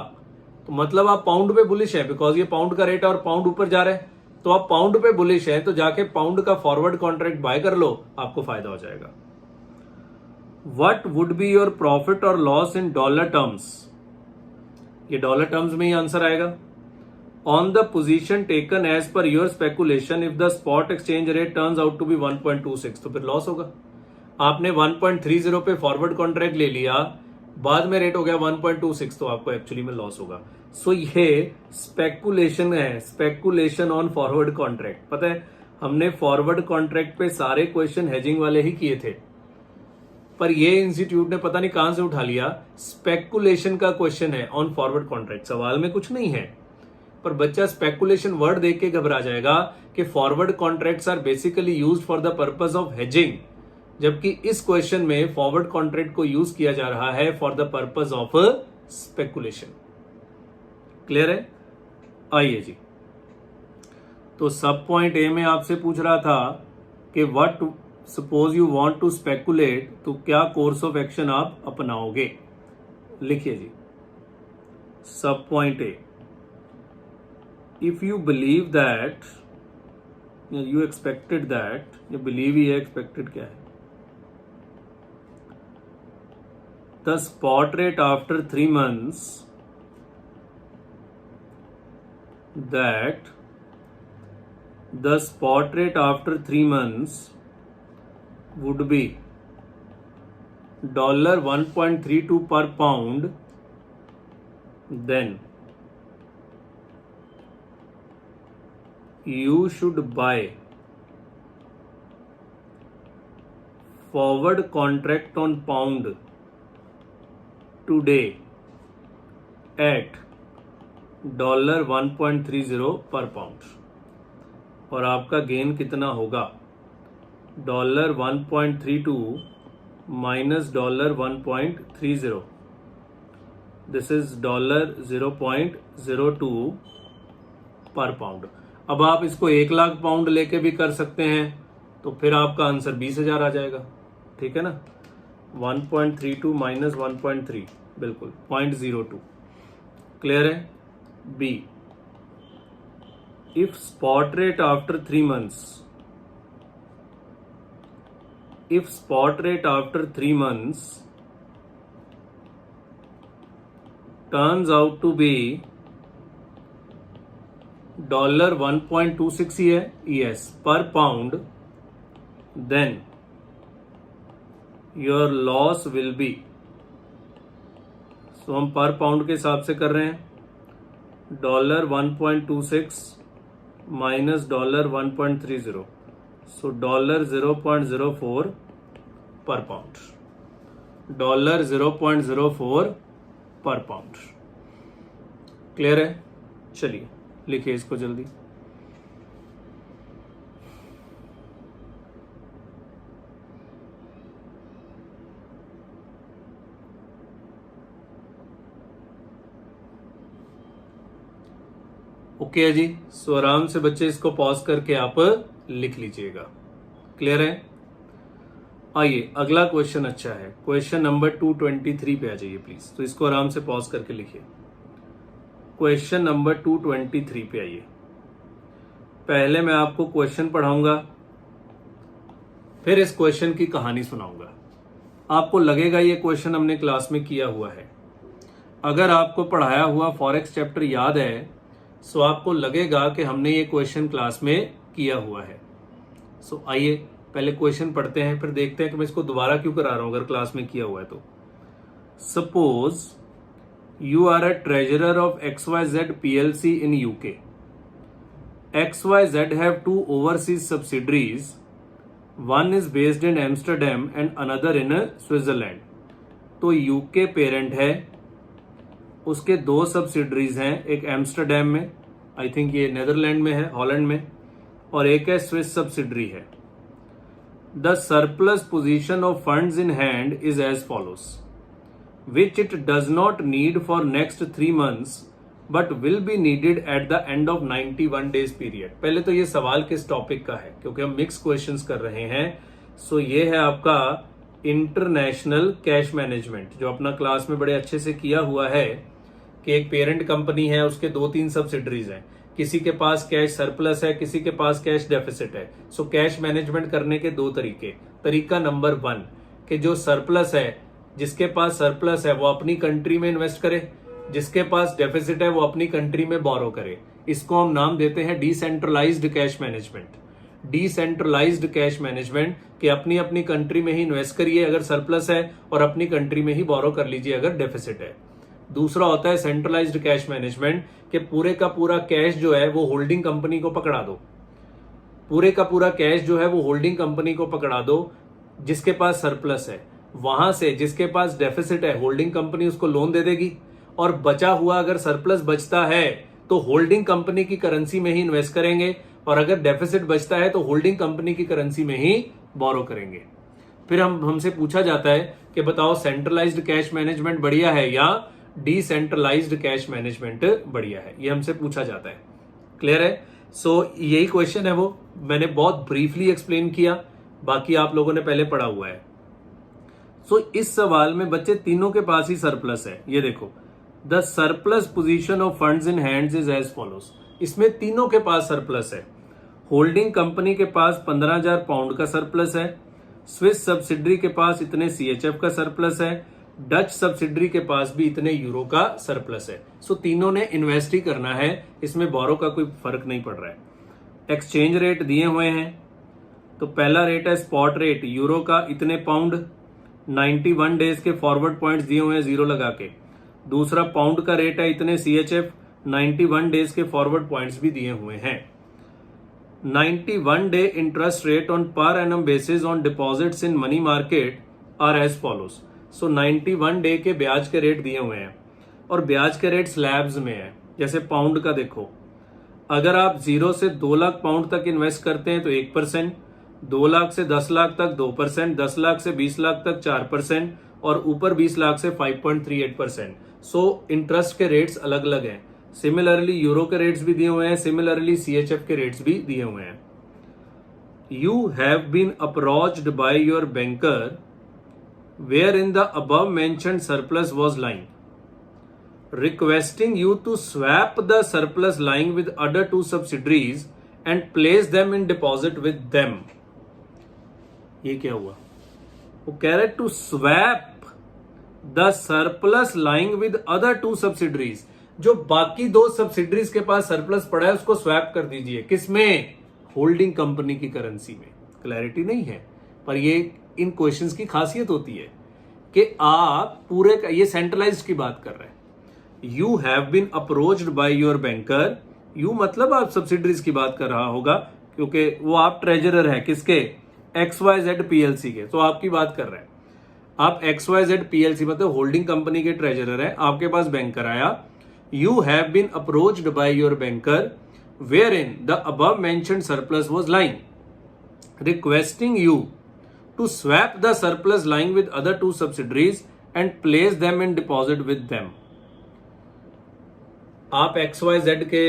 तो मतलब आप पाउंड पे बुलिश है, बिकॉज ये पाउंड का रेट है और पाउंड ऊपर जा रहा है, तो आप पाउंड पे बुलिश है, तो जाके पाउंड का फॉरवर्ड कॉन्ट्रैक्ट बाय कर लो, आपको फायदा हो जाएगा। What would be your profit और लॉस इन डॉलर टर्म्स। ये डॉलर टर्म्स में ही आंसर आएगा। On the position taken as per your speculation, if the spot exchange rate turns out to be 1.26, तो फिर लॉस होगा। आपने 1.30 पे फॉरवर्ड कॉन्ट्रैक्ट ले लिया, बाद में रेट हो गया 1.26, तो आपको एक्चुअली में लॉस होगा। सो ये स्पेकुलेशन है, स्पेकुलेशन ऑन फॉरवर्ड कॉन्ट्रैक्ट। पता है हमने फॉरवर्ड कॉन्ट्रैक्ट पे सारे क्वेश्चन हेजिंग वाले ही किए थे, पर ये इंस्टीट्यूट ने पता नहीं कहां से उठा लिया, स्पेकुलेशन का क्वेश्चन है ऑन फॉरवर्ड कॉन्ट्रैक्ट। सवाल में कुछ नहीं है, पर बच्चा स्पेकुलेशन वर्ड देख के घबरा जाएगा कि forward contracts are basically used for the purpose of hedging, जबकि इस क्वेश्चन में फॉरवर्ड कॉन्ट्रैक्ट को यूज किया जा रहा है for the purpose of speculation. Clear है? आइए जी, तो सब पॉइंट ए में आपसे पूछ रहा था कि what suppose you want to speculate, तो क्या कोर्स ऑफ एक्शन आप अपनाओगे। लिखिए जी, सब point A, if you believe that, you expected that, ये बिलीव ही है, एक्सपेक्टेड क्या है, the spot rate after 3 months, that the spot rate after 3 months would be $1.32 per pound, then you should buy forward contract on pound today at $1.30 पर pound, और आपका gain कितना होगा, $1.32 minus $1.30, this is $0.02 पर pound. अब आप इसको 1 lakh pound लेके भी कर सकते हैं, तो फिर आपका आंसर 20,000 आ जाएगा। ठीक है ना, 1.32 माइनस 1.3, बिल्कुल 0.02। क्लियर है? B, if spot rate after 3 months, if spot rate after 3 months turns out to be $1.26 ही है, yes, per pound, then your loss will be, so हम पर पाउंड के हिसाब से कर रहे हैं, $1.26 माइनस $1.30, सो $0.04 पर पाउंड, $0.04 पर पाउंड। क्लियर है? चलिए लिखिए इसको जल्दी। ओके है जी, सो आराम से बच्चे इसको पॉज करके आप लिख लीजिएगा। क्लियर है? आइए अगला क्वेश्चन अच्छा है, क्वेश्चन नंबर 223 पे आ जाइए प्लीज। तो इसको आराम से पॉज करके लिखिए। क्वेश्चन नंबर 223 पे आइए। पहले मैं आपको क्वेश्चन पढ़ाऊंगा, फिर इस क्वेश्चन की कहानी सुनाऊंगा। आपको लगेगा ये क्वेश्चन हमने क्लास में किया हुआ है। अगर आपको पढ़ाया हुआ फॉरेक्स चैप्टर याद है, सो आपको लगेगा कि हमने ये क्वेश्चन क्लास में किया हुआ है। सो आइए पहले क्वेश्चन पढ़ते हैं, फिर देखते हैं कि मैं इसको दोबारा क्यों करा रहा हूं अगर क्लास में किया हुआ है तो। Suppose you are a treasurer of XYZ PLC इन UK. XYZ have 2 overseas subsidiaries. One is based in Amsterdam and another in Switzerland. तो UK पेरेंट है, उसके 2 सब्सिडरीज हैं, एक एम्स्टरडेम में, आई थिंक ये नेदरलैंड में है, हॉलैंड में, और एक है स्विस सब्सिडरी है। The surplus position of funds in hand is as follows, which it does not need for next 3 months but will be needed at the end of 91 days period. पहले तो ये सवाल किस टॉपिक का है, क्योंकि हम मिक्स क्वेश्चंस कर रहे हैं। सो ये है आपका इंटरनेशनल कैश मैनेजमेंट, जो अपना क्लास में बड़े अच्छे से किया हुआ है कि एक पेरेंट कंपनी है, उसके 2-3 सब्सिडरीज हैं, किसी के पास कैश सरप्लस है, किसी के पास कैश डेफिसिट है। सो कैश मैनेजमेंट करने के 2 तरीके। तरीका नंबर 1 कि जो सरप्लस है, जिसके पास सरप्लस है वो अपनी कंट्री में इन्वेस्ट करे, जिसके पास डेफिसिट है वो अपनी कंट्री में बोरो करे। इसको हम नाम देते हैं decentralised cash management. Decentralised cash management कि अपनी अपनी कंट्री में ही इन्वेस्ट करिए अगर सरप्लस है, और अपनी कंट्री में ही बोरो कर लीजिए अगर डेफिसिट है। दूसरा होता है सेंट्रलाइज्ड कैश मैनेजमेंट कि पूरे का पूरा कैश जो है वो होल्डिंग कंपनी को पकड़ा दो। पूरे का पूरा कैश जो है वो होल्डिंग कंपनी को पकड़ा दो, जिसके पास सरप्लस है। वहां से जिसके पास डेफिसिट है, होल्डिंग कंपनी उसको लोन दे देगी, और बचा हुआ अगर सरप्लस बचता है तो होल्डिंग कंपनी की करेंसी में ही इन्वेस्ट करेंगे, और अगर डेफिसिट बचता है तो होल्डिंग कंपनी की करेंसी में ही बोरो करेंगे। फिर हमसे पूछा जाता है कि बताओ सेंट्रलाइज्ड कैश मैनेजमेंट बढ़िया है या डिसेंट्रलाइज्ड कैश मैनेजमेंट बढ़िया है, ये हमसे पूछा जाता है। क्लियर है? सो यही क्वेश्चन है, वो मैंने बहुत ब्रीफली एक्सप्लेन किया, बाकी आप लोगों ने पहले पढ़ा हुआ है। सो इस सवाल में बच्चे तीनों के पास ही सरप्लस है। ये देखो, the surplus position of funds in hands is as follows. इसमें तीनों के पास सरप्लस है। होल्डिंग कंपनी के पास 15,000 पाउंड का सरप्लस है, स्विस सब्सिडरी के पास इतने CHF का सरप्लस है, डच सब्सिडरी के पास भी इतने यूरो का सरप्लस है। सो तीनों ने इन्वेस्ट ही करना है, इसमें बोरो का कोई फर्क नहीं पड़ रहा है। एक्सचेंज रेट दिए हुए हैं, तो पहला रेट है स्पॉट रेट यूरो का इतने पाउंड, 91 डेज के फॉरवर्ड पॉइंट्स दिए हुए हैं 0 लगा के। दूसरा पाउंड का रेट है इतने CHF, 91 डेज के फॉरवर्ड पॉइंट्स भी दिए हुए हैं। 91 day interest rate on per annum basis on deposits in money market are as follows. So 91 day के ब्याज के रेट दिए हुए हैं, और ब्याज के रेट स्लैब्स में है। जैसे पाउंड का देखो, अगर आप 0 से 2 लाख पाउंड तक इन्वेस्ट करते हैं तो 1%, 2 लाख से 10 लाख तक 2%, 10 लाख से 20 लाख तक 4%, और ऊपर 20 लाख से 5.38%। सो इंटरेस्ट के रेट्स अलग अलग हैं। सिमिलरली यूरो के रेट्स भी दिए हुए हैं, सिमिलरली CHF के रेट्स भी दिए हुए हैं। You have been approached by your banker wherein the above mentioned surplus was lying, requesting you to swap the surplus lying with other 2 subsidiaries and place them in deposit with them. ये क्या हुआ? वो कह रहे to swap the surplus lying with other 2 subsidiaries. जो बाकी 2 subsidiaries के पास सरप्लस पड़ा है उसको स्वैप कर दीजिए। किसमें? होल्डिंग कंपनी की करेंसी में। क्लैरिटी नहीं है, पर ये इन क्वेश्चंस की खासियत होती है कि आप पूरे का, ये सेंट्रलाइज्ड की बात कर रहे हैं। You have been approached by your banker, you मतलब आप सब्सिडरीज की बात कर रहा होगा, क्योंकि वो आप ट्रेजरर है किसके, XYZ PLC के, तो आपकी बात कर रहे हैं। आप XYZ PLC मतलब होल्डिंग कंपनी के ट्रेजरर है, आपके पास बैंकर आया। You have been approached by your banker wherein the above mentioned surplus was lying, requesting you to swap the surplus lying with other two subsidiaries and place them in deposit with them। आप XYZ के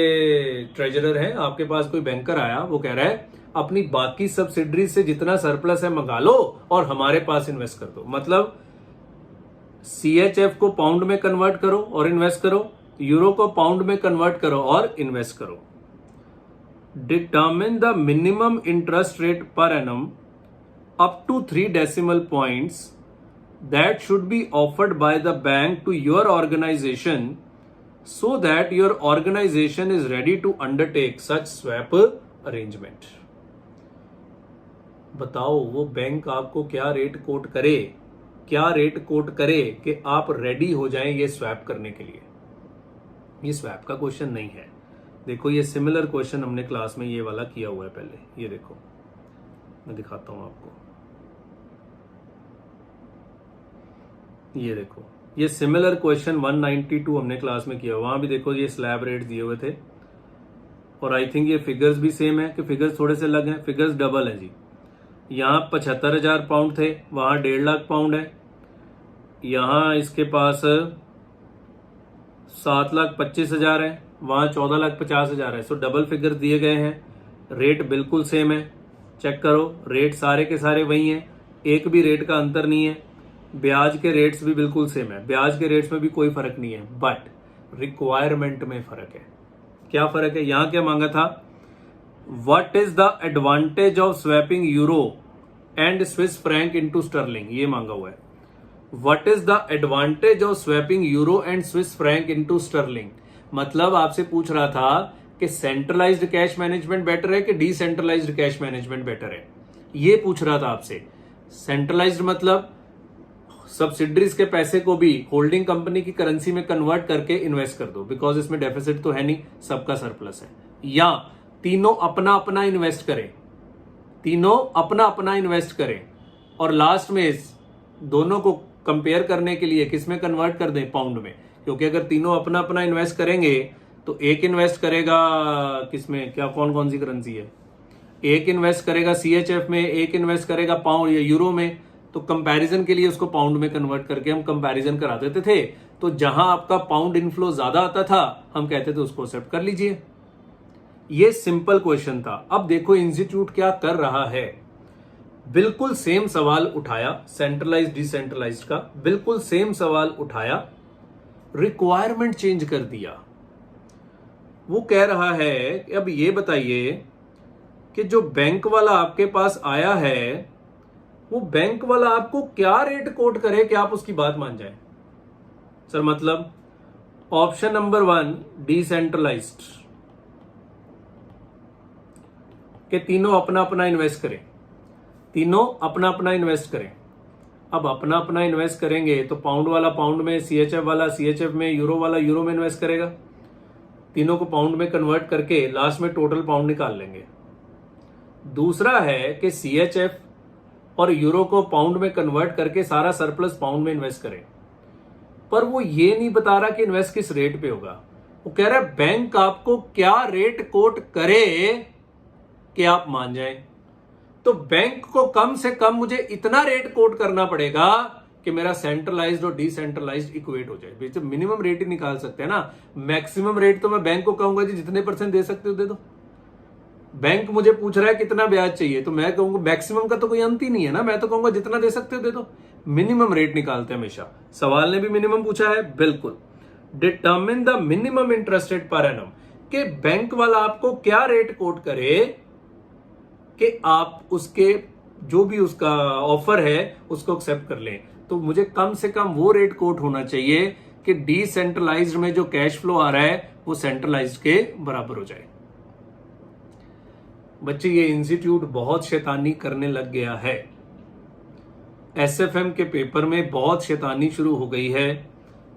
treasurer हैं, आपके पास कोई banker आया, वो कह रहा है अपनी बाकी सब्सिडरी से जितना सरप्लस है मंगा लो और हमारे पास इन्वेस्ट कर दो। मतलब CHF को पाउंड में कन्वर्ट करो और इन्वेस्ट करो, यूरो को पाउंड में कन्वर्ट करो और इन्वेस्ट करो। Determine the minimum interest rate per annum up to 3 decimal points that should be offered by the bank to your organization so that your organization is ready to undertake such swap arrangement। बताओ वो bank आपको क्या rate quote करे, क्या rate quote करे कि आप ready हो जाएं ये स्वैप करने के लिए। ये स्वैप का क्वेश्चन नहीं है। देखो ये सिमिलर क्वेश्चन हमने क्लास में ये वाला किया हुआ है पहले, ये देखो मैं दिखाता हूं आपको, ये देखो ये सिमिलर क्वेश्चन 192 हमने क्लास में किया, वहां भी देखो ये स्लैब रेट दिए हुए थे और आई थिंक ये फिगर्स भी सेम है कि फिगर्स थोड़े से अलग हैं, फिगर्स डबल है जी। यहाँ 75,000 पाउंड थे, वहां 1.5 लाख पाउंड है, यहाँ इसके पास 7,25,000 है, वहां 14,50,000 है। सो डबल फिगर दिए गए हैं, रेट बिल्कुल सेम है, चेक करो रेट सारे के सारे वही हैं, एक भी रेट का अंतर नहीं है। ब्याज के रेट्स भी बिल्कुल सेम है, ब्याज के रेट्स में भी कोई फर्क नहीं है, बट रिक्वायरमेंट में फर्क है। क्या फर्क है, यहां क्या मांगा था, what is the advantage of swapping euro and Swiss franc into sterling, ये मांगा हुआ है। What is the advantage of swapping euro and Swiss franc into sterling, मतलब आपसे पूछ रहा था कि सेंट्रलाइज्ड कैश मैनेजमेंट बेटर है कि डिसेंट्रलाइज्ड कैश मैनेजमेंट बेटर है, ये पूछ रहा था आपसे। सेंट्रलाइज्ड मतलब सब्सिडरीज के पैसे को भी होल्डिंग कंपनी की करेंसी में कन्वर्ट करके इन्वेस्ट कर दो, बिकॉज इसमें डेफिसिट तो है नहीं, सबका सरप्लस है। या तीनों अपना अपना इन्वेस्ट करें, तीनों अपना अपना इन्वेस्ट करें और लास्ट में दोनों को कंपेयर करने के लिए किसमें कन्वर्ट कर दें, पाउंड में, क्योंकि अगर तीनों अपना अपना इन्वेस्ट करेंगे तो एक इन्वेस्ट करेगा किसमें, क्या कौन कौन सी करेंसी है, एक इन्वेस्ट करेगा CHF में, एक इन्वेस्ट करेगा पाउंड या यूरो में, तो कंपैरिजन के लिए उसको पाउंड में कन्वर्ट करके हम कंपैरिजन करा देते थे। तो जहां आपका पाउंड इनफ्लो ज्यादा आता था हम कहते थे उसको एक्सेप्ट कर लीजिए। ये सिंपल क्वेश्चन था। अब देखो इंस्टीट्यूट क्या कर रहा है, बिल्कुल सेम सवाल उठाया, सेंट्रलाइज्ड डिसेंट्रलाइज्ड का बिल्कुल सेम सवाल उठाया, रिक्वायरमेंट चेंज कर दिया। वो कह रहा है कि अब ये बताइए कि जो बैंक वाला आपके पास आया है वो बैंक वाला आपको क्या रेट कोट करे कि आप उसकी बात मान जाए। सर मतलब ऑप्शन नंबर 1 डिसेंट्रलाइज्ड, कि तीनों अपना अपना इन्वेस्ट करें, तीनों अपना अपना इन्वेस्ट करें। अब अपना अपना इन्वेस्ट करेंगे तो पाउंड वाला पाउंड में, CHF वाला CHF में, यूरो वाला यूरो में इन्वेस्ट करेगा, तीनों को पाउंड में कन्वर्ट करके लास्ट में टोटल पाउंड निकाल लेंगे। दूसरा है कि CHF और यूरो को पाउंड में कन्वर्ट करके सारा सरप्लस पाउंड में इन्वेस्ट करें, पर वो ये नहीं बता रहा कि इन्वेस्ट किस रेट पे होगा। वो कह रहा है बैंक आपको क्या रेट कोट करे कि आप मान जाएं। तो बैंक को कम से कम मुझे इतना रेट कोट करना पड़ेगा कि मेरा सेंट्रलाइज्ड और डिसेंट्रलाइज्ड इक्वेट हो जाए। तो मिनिमम रेट ही निकाल सकते हैं ना, मैक्सिमम रेट तो मैं बैंक को कहूंगा जी जितने % दे सकते हो दे दो। बैंक मुझे पूछ रहा है कितना ब्याज चाहिए, तो मैं कहूंगा मैक्सिमम का तो कोई अंत ही नहीं है ना, मैं तो कहूंगा जितना दे सकते हो दे दो। मिनिमम रेट निकालते हैं हमेशा। सवाल ने भी मिनिमम पूछा है, बिल्कुल। Determine the minimum interest rate per annum, कि बैंक वाला आपको क्या रेट कोट करे कि आप उसके जो भी उसका ऑफर है उसको एक्सेप्ट कर लें। तो मुझे कम से कम वो रेट कोट होना चाहिए कि डिसेंट्रलाइज्ड में जो कैश फ्लो आ रहा है वो सेंट्रलाइज्ड के बराबर हो जाए। बच्चे ये इंस्टीट्यूट बहुत शैतानी करने लग गया है। एसएफएम के पेपर में बहुत शैतानी शुरू हो गई है।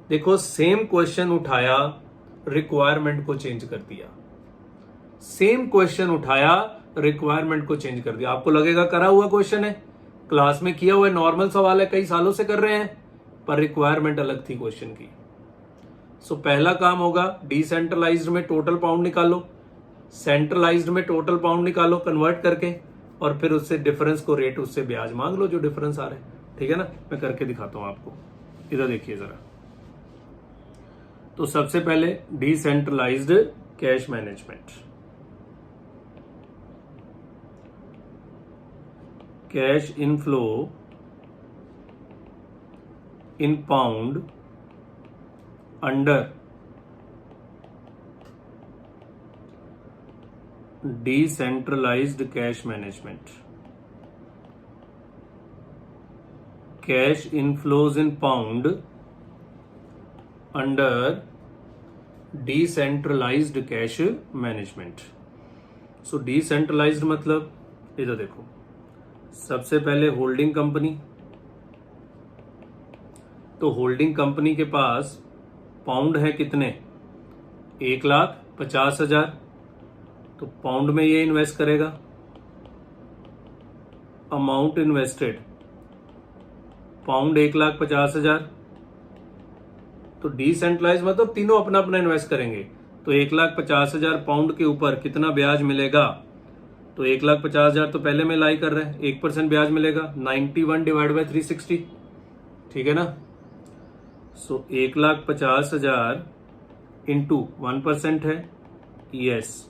देखो सेम क्वेश्चन उठाया, रिक्वायरमेंट को चेंज कर दिया। सेम क्वेश्चन उठाया, रिक्वायरमेंट को चेंज कर दिया। आपको लगेगा करा हुआ क्वेश्चन है, क्लास में किया हुआ है, नॉर्मल सवाल है, कई सालों से कर रहे हैं, पर रिक्वायरमेंट अलग थी क्वेश्चन की। सो पहला काम होगा डिसेंट्रलाइज्ड में टोटल पाउंड निकालो, सेंट्रलाइज्ड में टोटल पाउंड निकालो कन्वर्ट करके, और फिर उससे डिफरेंस को रेट, उससे ब्याज मांग लो जो डिफरेंस आ रहा है। ठीक है ना, मैं करके दिखाता हूं आपको। इधर देखिए जरा। तो सबसे पहले decentralized cash management, cash inflow in pound under decentralized cash management. Cash inflows in pound under decentralized cash management. So decentralized मतलब इधर देखो, सबसे पहले होल्डिंग कंपनी, तो होल्डिंग कंपनी के पास पाउंड है कितने, 1,50,000, तो पाउंड में ये इन्वेस्ट करेगा। अमाउंट इन्वेस्टेड पाउंड 1,50,000, तो डिसेंट्रलाइज मतलब तीनों अपना अपना इन्वेस्ट करेंगे। तो 1,50,000 पाउंड के ऊपर कितना ब्याज मिलेगा, तो 1,50,000 तो पहले में लाई कर रहे हैं, 1% ब्याज मिलेगा, 91 डिवाइड बाय 360। ठीक है ना। सो 1,50,000 इंटू 1% है, yes,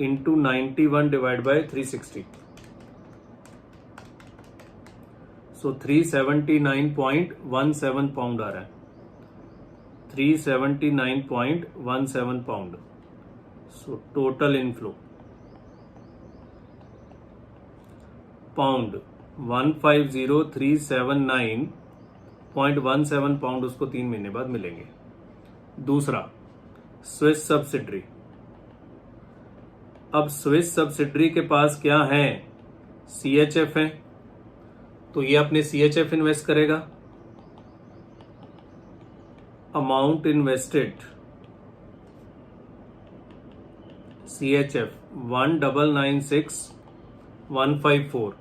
into 91 divide by 360, so 379.17 pound आ रहा है, 379.17 pound. So total inflow pound 150,379.17 pound उसको 3 महीने बाद मिलेंगे। दूसरा स्विस सब्सिडरी, अब स्विस सब्सिडरी के पास क्या है, सीएचएफ है, तो ये अपने सीएचएफ इन्वेस्ट करेगा। अमाउंट इन्वेस्टेड सीएचएफ 1,99,6,154,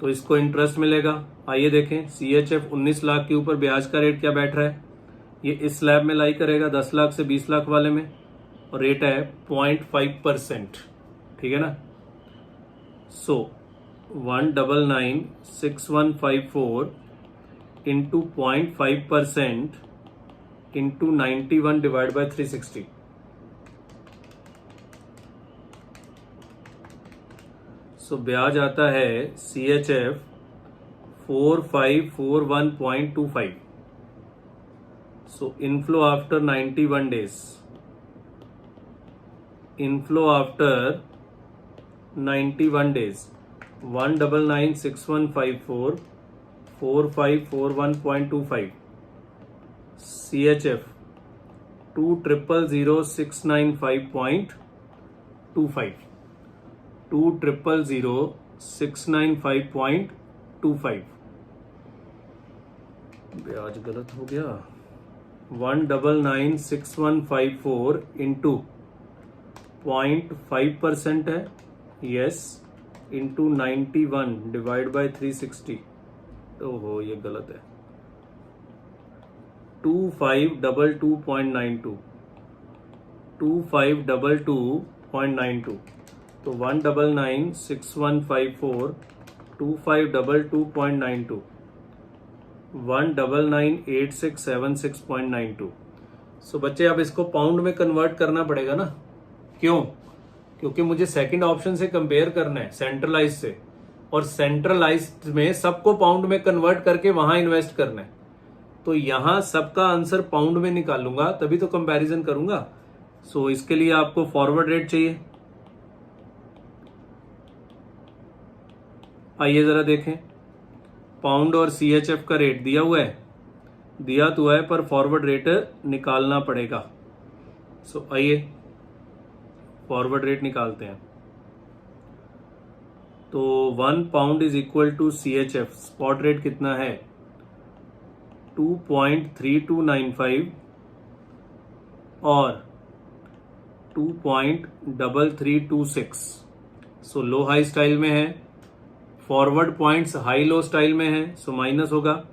तो इसको इंटरेस्ट मिलेगा। आइए देखें, सीएचएफ 19 लाख के ऊपर ब्याज का रेट क्या बैठ रहा है, ये इस स्लैब में लाई करेगा 10 लाख से 20 लाख वाले में, और रेट है 0.5%। ठीक है ना। So 1,99,6,154 into 0.5% into 91 divide by 360, so ब्याज आता है CHF 4541.25। So inflow after 91 days, inflow after 91 days 1,99,6,154 4541.25 CHF 2,000,695.25 2,000,695.25 ब्याज गलत हो गया, 1,99,6,154 इंटू 0.5% है, यस, इंटू 91 डिवाइड बाय 360, ओहो ये गलत है, 2522.92 2522.92, तो 1,99,6,154 2522.92 1,99,8676.92। सो बच्चे अब इसको पाउंड में कन्वर्ट करना पड़ेगा ना, क्यों, क्योंकि मुझे सेकंड ऑप्शन से कंपेयर करना है सेंट्रलाइज से, और सेंट्रलाइज में सबको पाउंड में कन्वर्ट करके वहां इन्वेस्ट करना है। तो यहां सबका आंसर पाउंड में निकालूंगा तभी तो कंपैरिजन करूंगा। सो इसके लिए आपको फॉरवर्ड रेट चाहिए। आइए जरा देखें, पाउंड और सीएचएफ का रेट दिया हुआ है, दिया तो है, पर फॉरवर्ड रेट निकालना पड़ेगा। सो आइए फॉरवर्ड रेट निकालते हैं। तो 1 pound is equal to CHF, spot rate कितना है 2.3295 और 2.3326। सो लो हाई स्टाइल में है, forward points high low style में है, सो माइनस होगा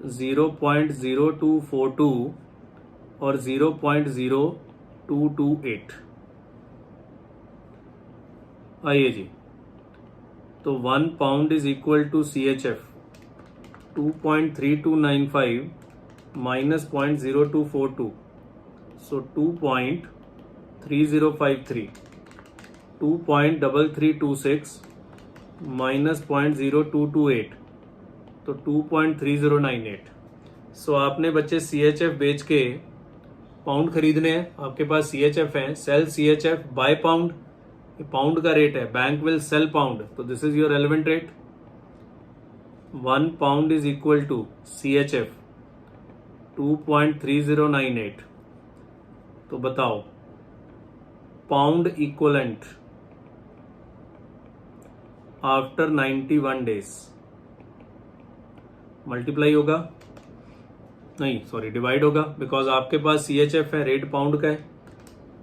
0.0242 और 0.0228। आइए जी, तो 1 pound is equal to CHF 2.3295 minus 0.0242, so 2.3053, 2.3326 minus 0.0228, तो 2.3098। सो आपने बच्चे CHF बेच के पाउंड खरीदने हैं, आपके पास CHF है, sell CHF buy pound, pound का रेट है, बैंक विल सेल पाउंड, तो this is your relevant rate. 1 pound is equal to CHF 2.3098। तो बताओ pound equivalent after 91 days, multiply होगा, नहीं सॉरी डिवाइड होगा, बिकॉज आपके पास CHF है, रेट पाउंड का है,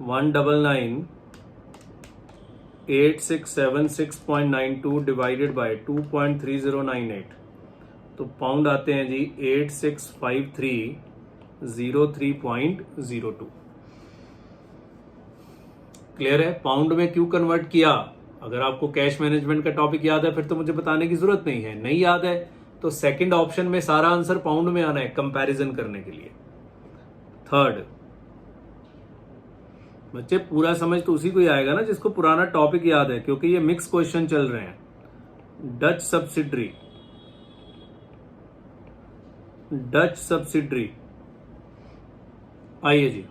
1998676.92 डिवाइडेड बाय 2.3098, तो पाउंड आते हैं जी 865303.02। क्लियर है? पाउंड में क्यों कन्वर्ट किया? अगर आपको कैश मैनेजमेंट का टॉपिक याद है फिर तो मुझे बताने की जरूरत नहीं है, नहीं याद है तो सेकंड ऑप्शन में सारा आंसर पाउंड में आना है कंपैरिजन करने के लिए। थर्ड, बच्चे पूरा समझ तो उसी को ही आएगा ना जिसको पुराना टॉपिक याद है, क्योंकि ये मिक्स क्वेश्चन चल रहे हैं। डच सब्सिडरी, आइए जी,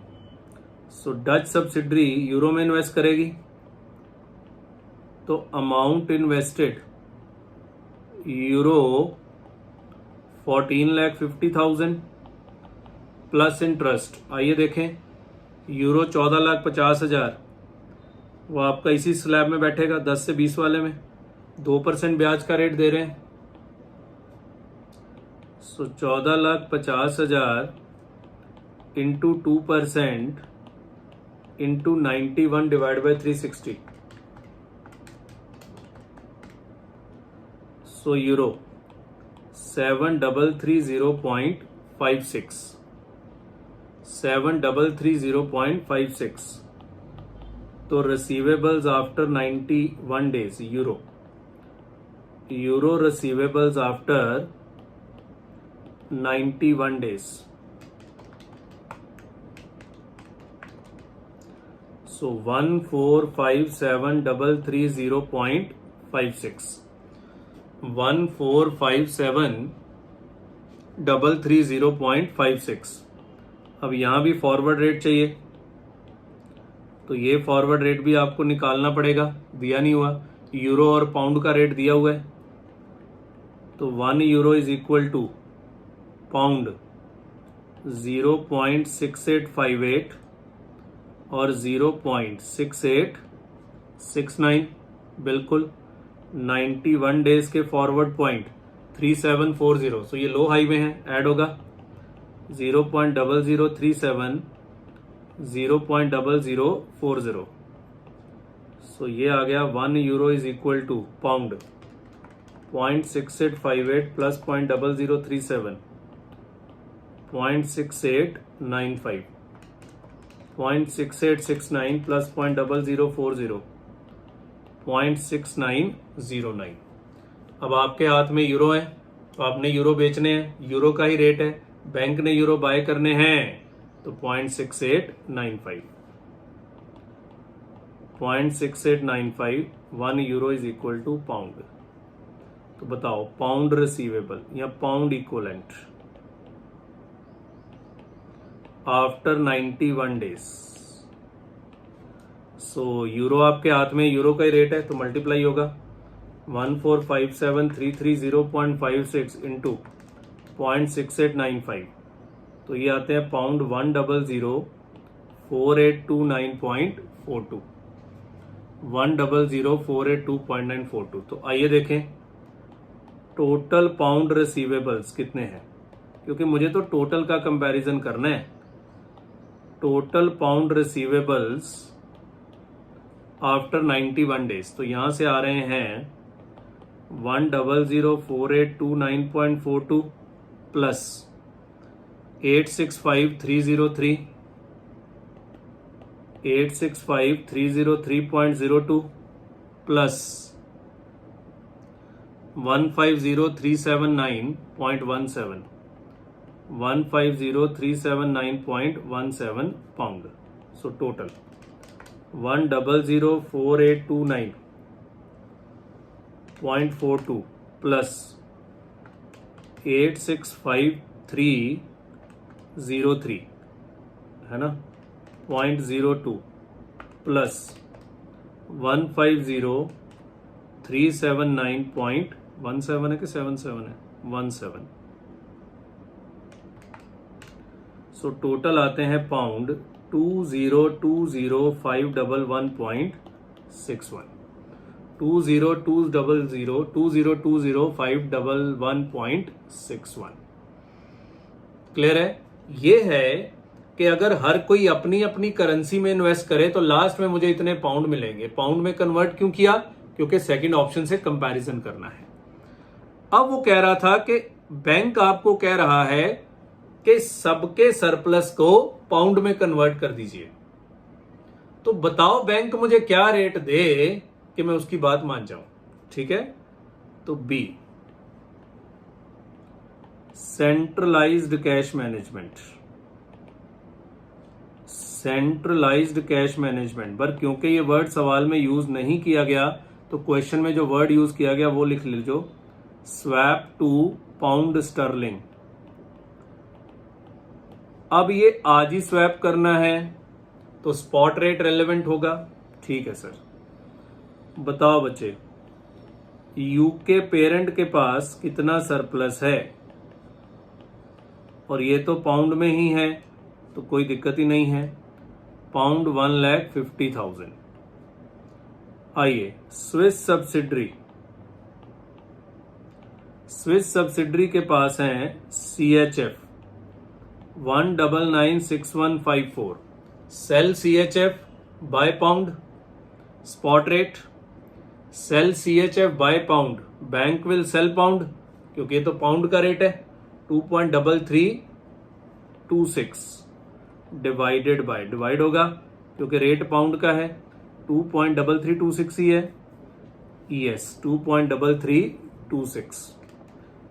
सो डच सब्सिडरी यूरो में इन्वेस्ट करेगी, तो amount invested euro 14,50,000 plus interest. आइए देखें, यूरो 14,50,000 वो आपका इसी स्लैब में बैठेगा 10 से 20 वाले में, 2% ब्याज का रेट दे रहे हैं, so 14,50,000 into 2% into 91 divide by 360, so euro 7,330.56, 7,330.56। तो receivables after 91 days euro receivables after 91 days, so 1457,330.56, 1457,330.56। अब यहां भी फॉरवर्ड रेट चाहिए, तो ये फॉरवर्ड रेट भी आपको निकालना पड़ेगा, दिया नहीं हुआ, यूरो और पाउंड का रेट दिया हुआ है, तो 1 euro is equal to pound 0.6858 और 0.6869, बिल्कुल 91 डेज के फॉरवर्ड पॉइंट 3740, सो ये लो हाई में है, ऐड होगा 0.0037 0.0040, सो ये आ गया 1 euro is equal to pound 0.6858 plus 0.0037 0.6895, 0.6869 plus 0.0040 0.6909। अब आपके हाथ में यूरो है, तो आपने यूरो बेचने हैं, यूरो का ही रेट है, बैंक ने यूरो बाय करने हैं, तो 0.6895, 0.6895 1 euro is equal to pound. तो बताओ पाउंड रिसीवेबल या pound equivalent after 91 days, so euro आपके हाथ में, यूरो का ही रेट है, तो मल्टीप्लाई होगा 1457,330.56 इंटू 0.6895, तो ये आते हैं पाउंड 100,4829.42। 100,482.942। तो आइए देखें टोटल पाउंड रिसीवेबल्स कितने हैं, क्योंकि मुझे तो टोटल का कंपैरिजन करना है। Total pound receivables after 91 days, तो यहां से आ रहे हैं 100,482.942 plus 865,303 plus 150,379.17 pound. So total 100,482.42 plus 865,303 है ना 0.02 प्लस 150,379.17 है कि 77 है 17। सो टोटल आते हैं पाउंड 2020511.61 2020511.61। क्लियर है? ये है कि अगर हर कोई अपनी अपनी करेंसी में इन्वेस्ट करे तो लास्ट में मुझे इतने पाउंड मिलेंगे। पाउंड में कन्वर्ट क्यों किया? क्योंकि सेकंड ऑप्शन से कंपैरिजन करना है। अब वो कह रहा था कि बैंक आपको कह रहा है कि सबके सरप्लस को पाउंड में कन्वर्ट कर दीजिए, तो बताओ बैंक मुझे क्या रेट दे कि मैं उसकी बात मान जाऊं। ठीक है, तो B centralised cash management. Centralised cash management, पर क्योंकि ये वर्ड सवाल में यूज नहीं किया गया तो क्वेश्चन में जो वर्ड यूज किया गया वो लिख लीजिए, स्वैप टू पाउंड स्टर्लिंग। अब ये आज ही स्वैप करना है तो स्पॉट रेट रेलेवेंट होगा। ठीक है सर, बताओ बच्चे यूके पेरेंट के पास कितना सरप्लस है, और ये तो पाउंड में ही है तो कोई दिक्कत ही नहीं है, पाउंड 1,50,000। आइए स्विस सब्सिडरी के पास है CHF 1996154, sell CHF buy pound, spot rate sell CHF buy pound, bank will sell pound क्योंकि ये तो पाउंड का रेट है 2.3326 डिवाइडेड बाय, डिवाइड होगा क्योंकि रेट पाउंड का है 2.3326 ही है, यस 2.3326।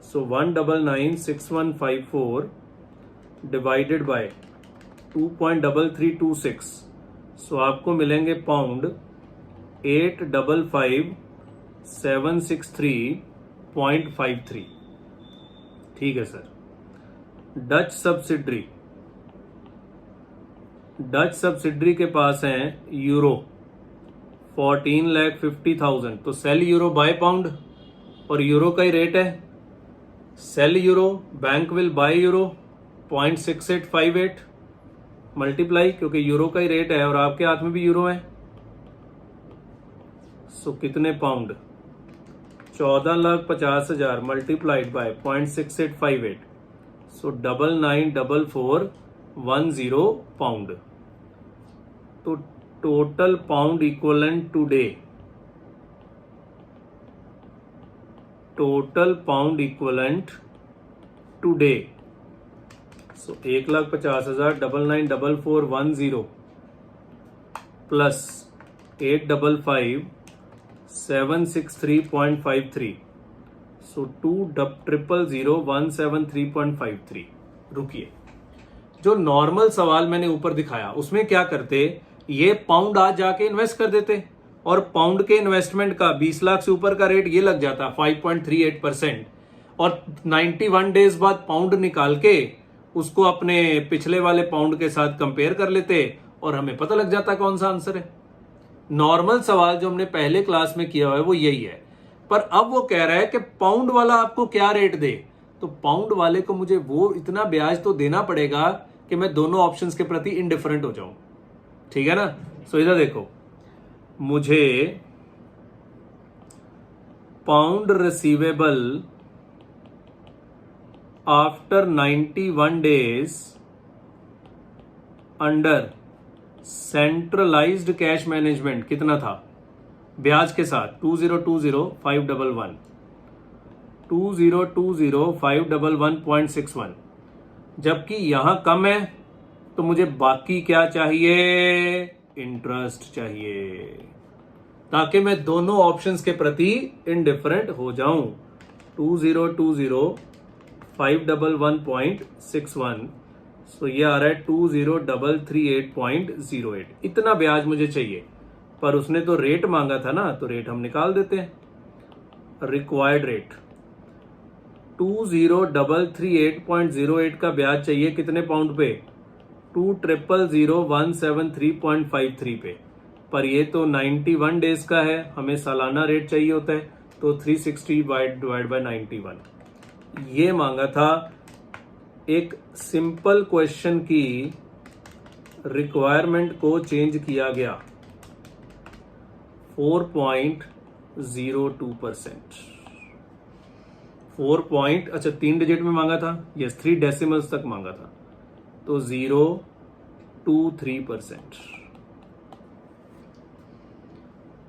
सो 1996154 डिवाइडेड बाय 2.3326, सो आपको मिलेंगे पाउंड 855,763.53। ठीक है सर। डच सब्सिडरी के पास है यूरो 14,50,000, तो सेल यूरो बाय पाउंड, और यूरो का ही रेट है, sell euro bank will buy euro 0.6858 multiply, क्योंकि यूरो का ही रेट है और आपके हाथ में भी यूरो है। सो कितने pound 14,50,000 multiplied by 0.6858, so 994410 pound. तो total pound equivalent today, total pound equivalent today, so 1,50,000 994410 plus 855,763.53, so 2,000,173.53। रुकिए, जो नॉर्मल सवाल मैंने ऊपर दिखाया उसमें क्या करते, ये पाउंड आज जाके इन्वेस्ट कर देते और पाउंड के इन्वेस्टमेंट का 20 लाख से ऊपर का रेट ये लग जाता 5.38%, और 91 डेज बाद पाउंड निकाल के उसको अपने पिछले वाले पाउंड के साथ कंपेयर कर लेते और हमें पता लग जाता कौन सा आंसर है। नॉर्मल सवाल जो हमने पहले क्लास में किया हुआ है वो यही है, पर अब वो कह रहा है कि पाउंड वाला आपको क्या रेट दे, तो पाउंड वाले को मुझे वो इतना ब्याज तो देना पड़ेगा कि मैं दोनों ऑप्शंस के प्रति इनडिफरेंट हो जाऊं। ठीक है ना। सो इधर देखो, मुझे pound receivable after 91 days under centralised cash management कितना था ब्याज के साथ 2020,511 2020,511.61, जबकि यहां कम है तो मुझे बाकी क्या चाहिए, इंटरेस्ट चाहिए, ताकि मैं दोनों ऑप्शंस के प्रति इनडिफरेंट हो जाऊं। 2020,511.61, तो ये आ रहा है 20,338.08। इतना ब्याज मुझे चाहिए, पर उसने तो रेट मांगा था ना, तो रेट हम निकाल देते हैं। रिक्वायर्ड रेट 20,338.08 का ब्याज चाहिए कितने पाउंड पे, 2,000,173.53 पे, पर ये तो 91 डेज का है, हमें सालाना रेट चाहिए होता है, तो 360 डिवाइड बाय 91। ये मांगा था एक सिंपल क्वेश्चन की रिक्वायरमेंट को चेंज किया गया 4.02%। 3 डिजिट में मांगा था, यस 3 डेसिमल्स तक मांगा था, तो 0.23%।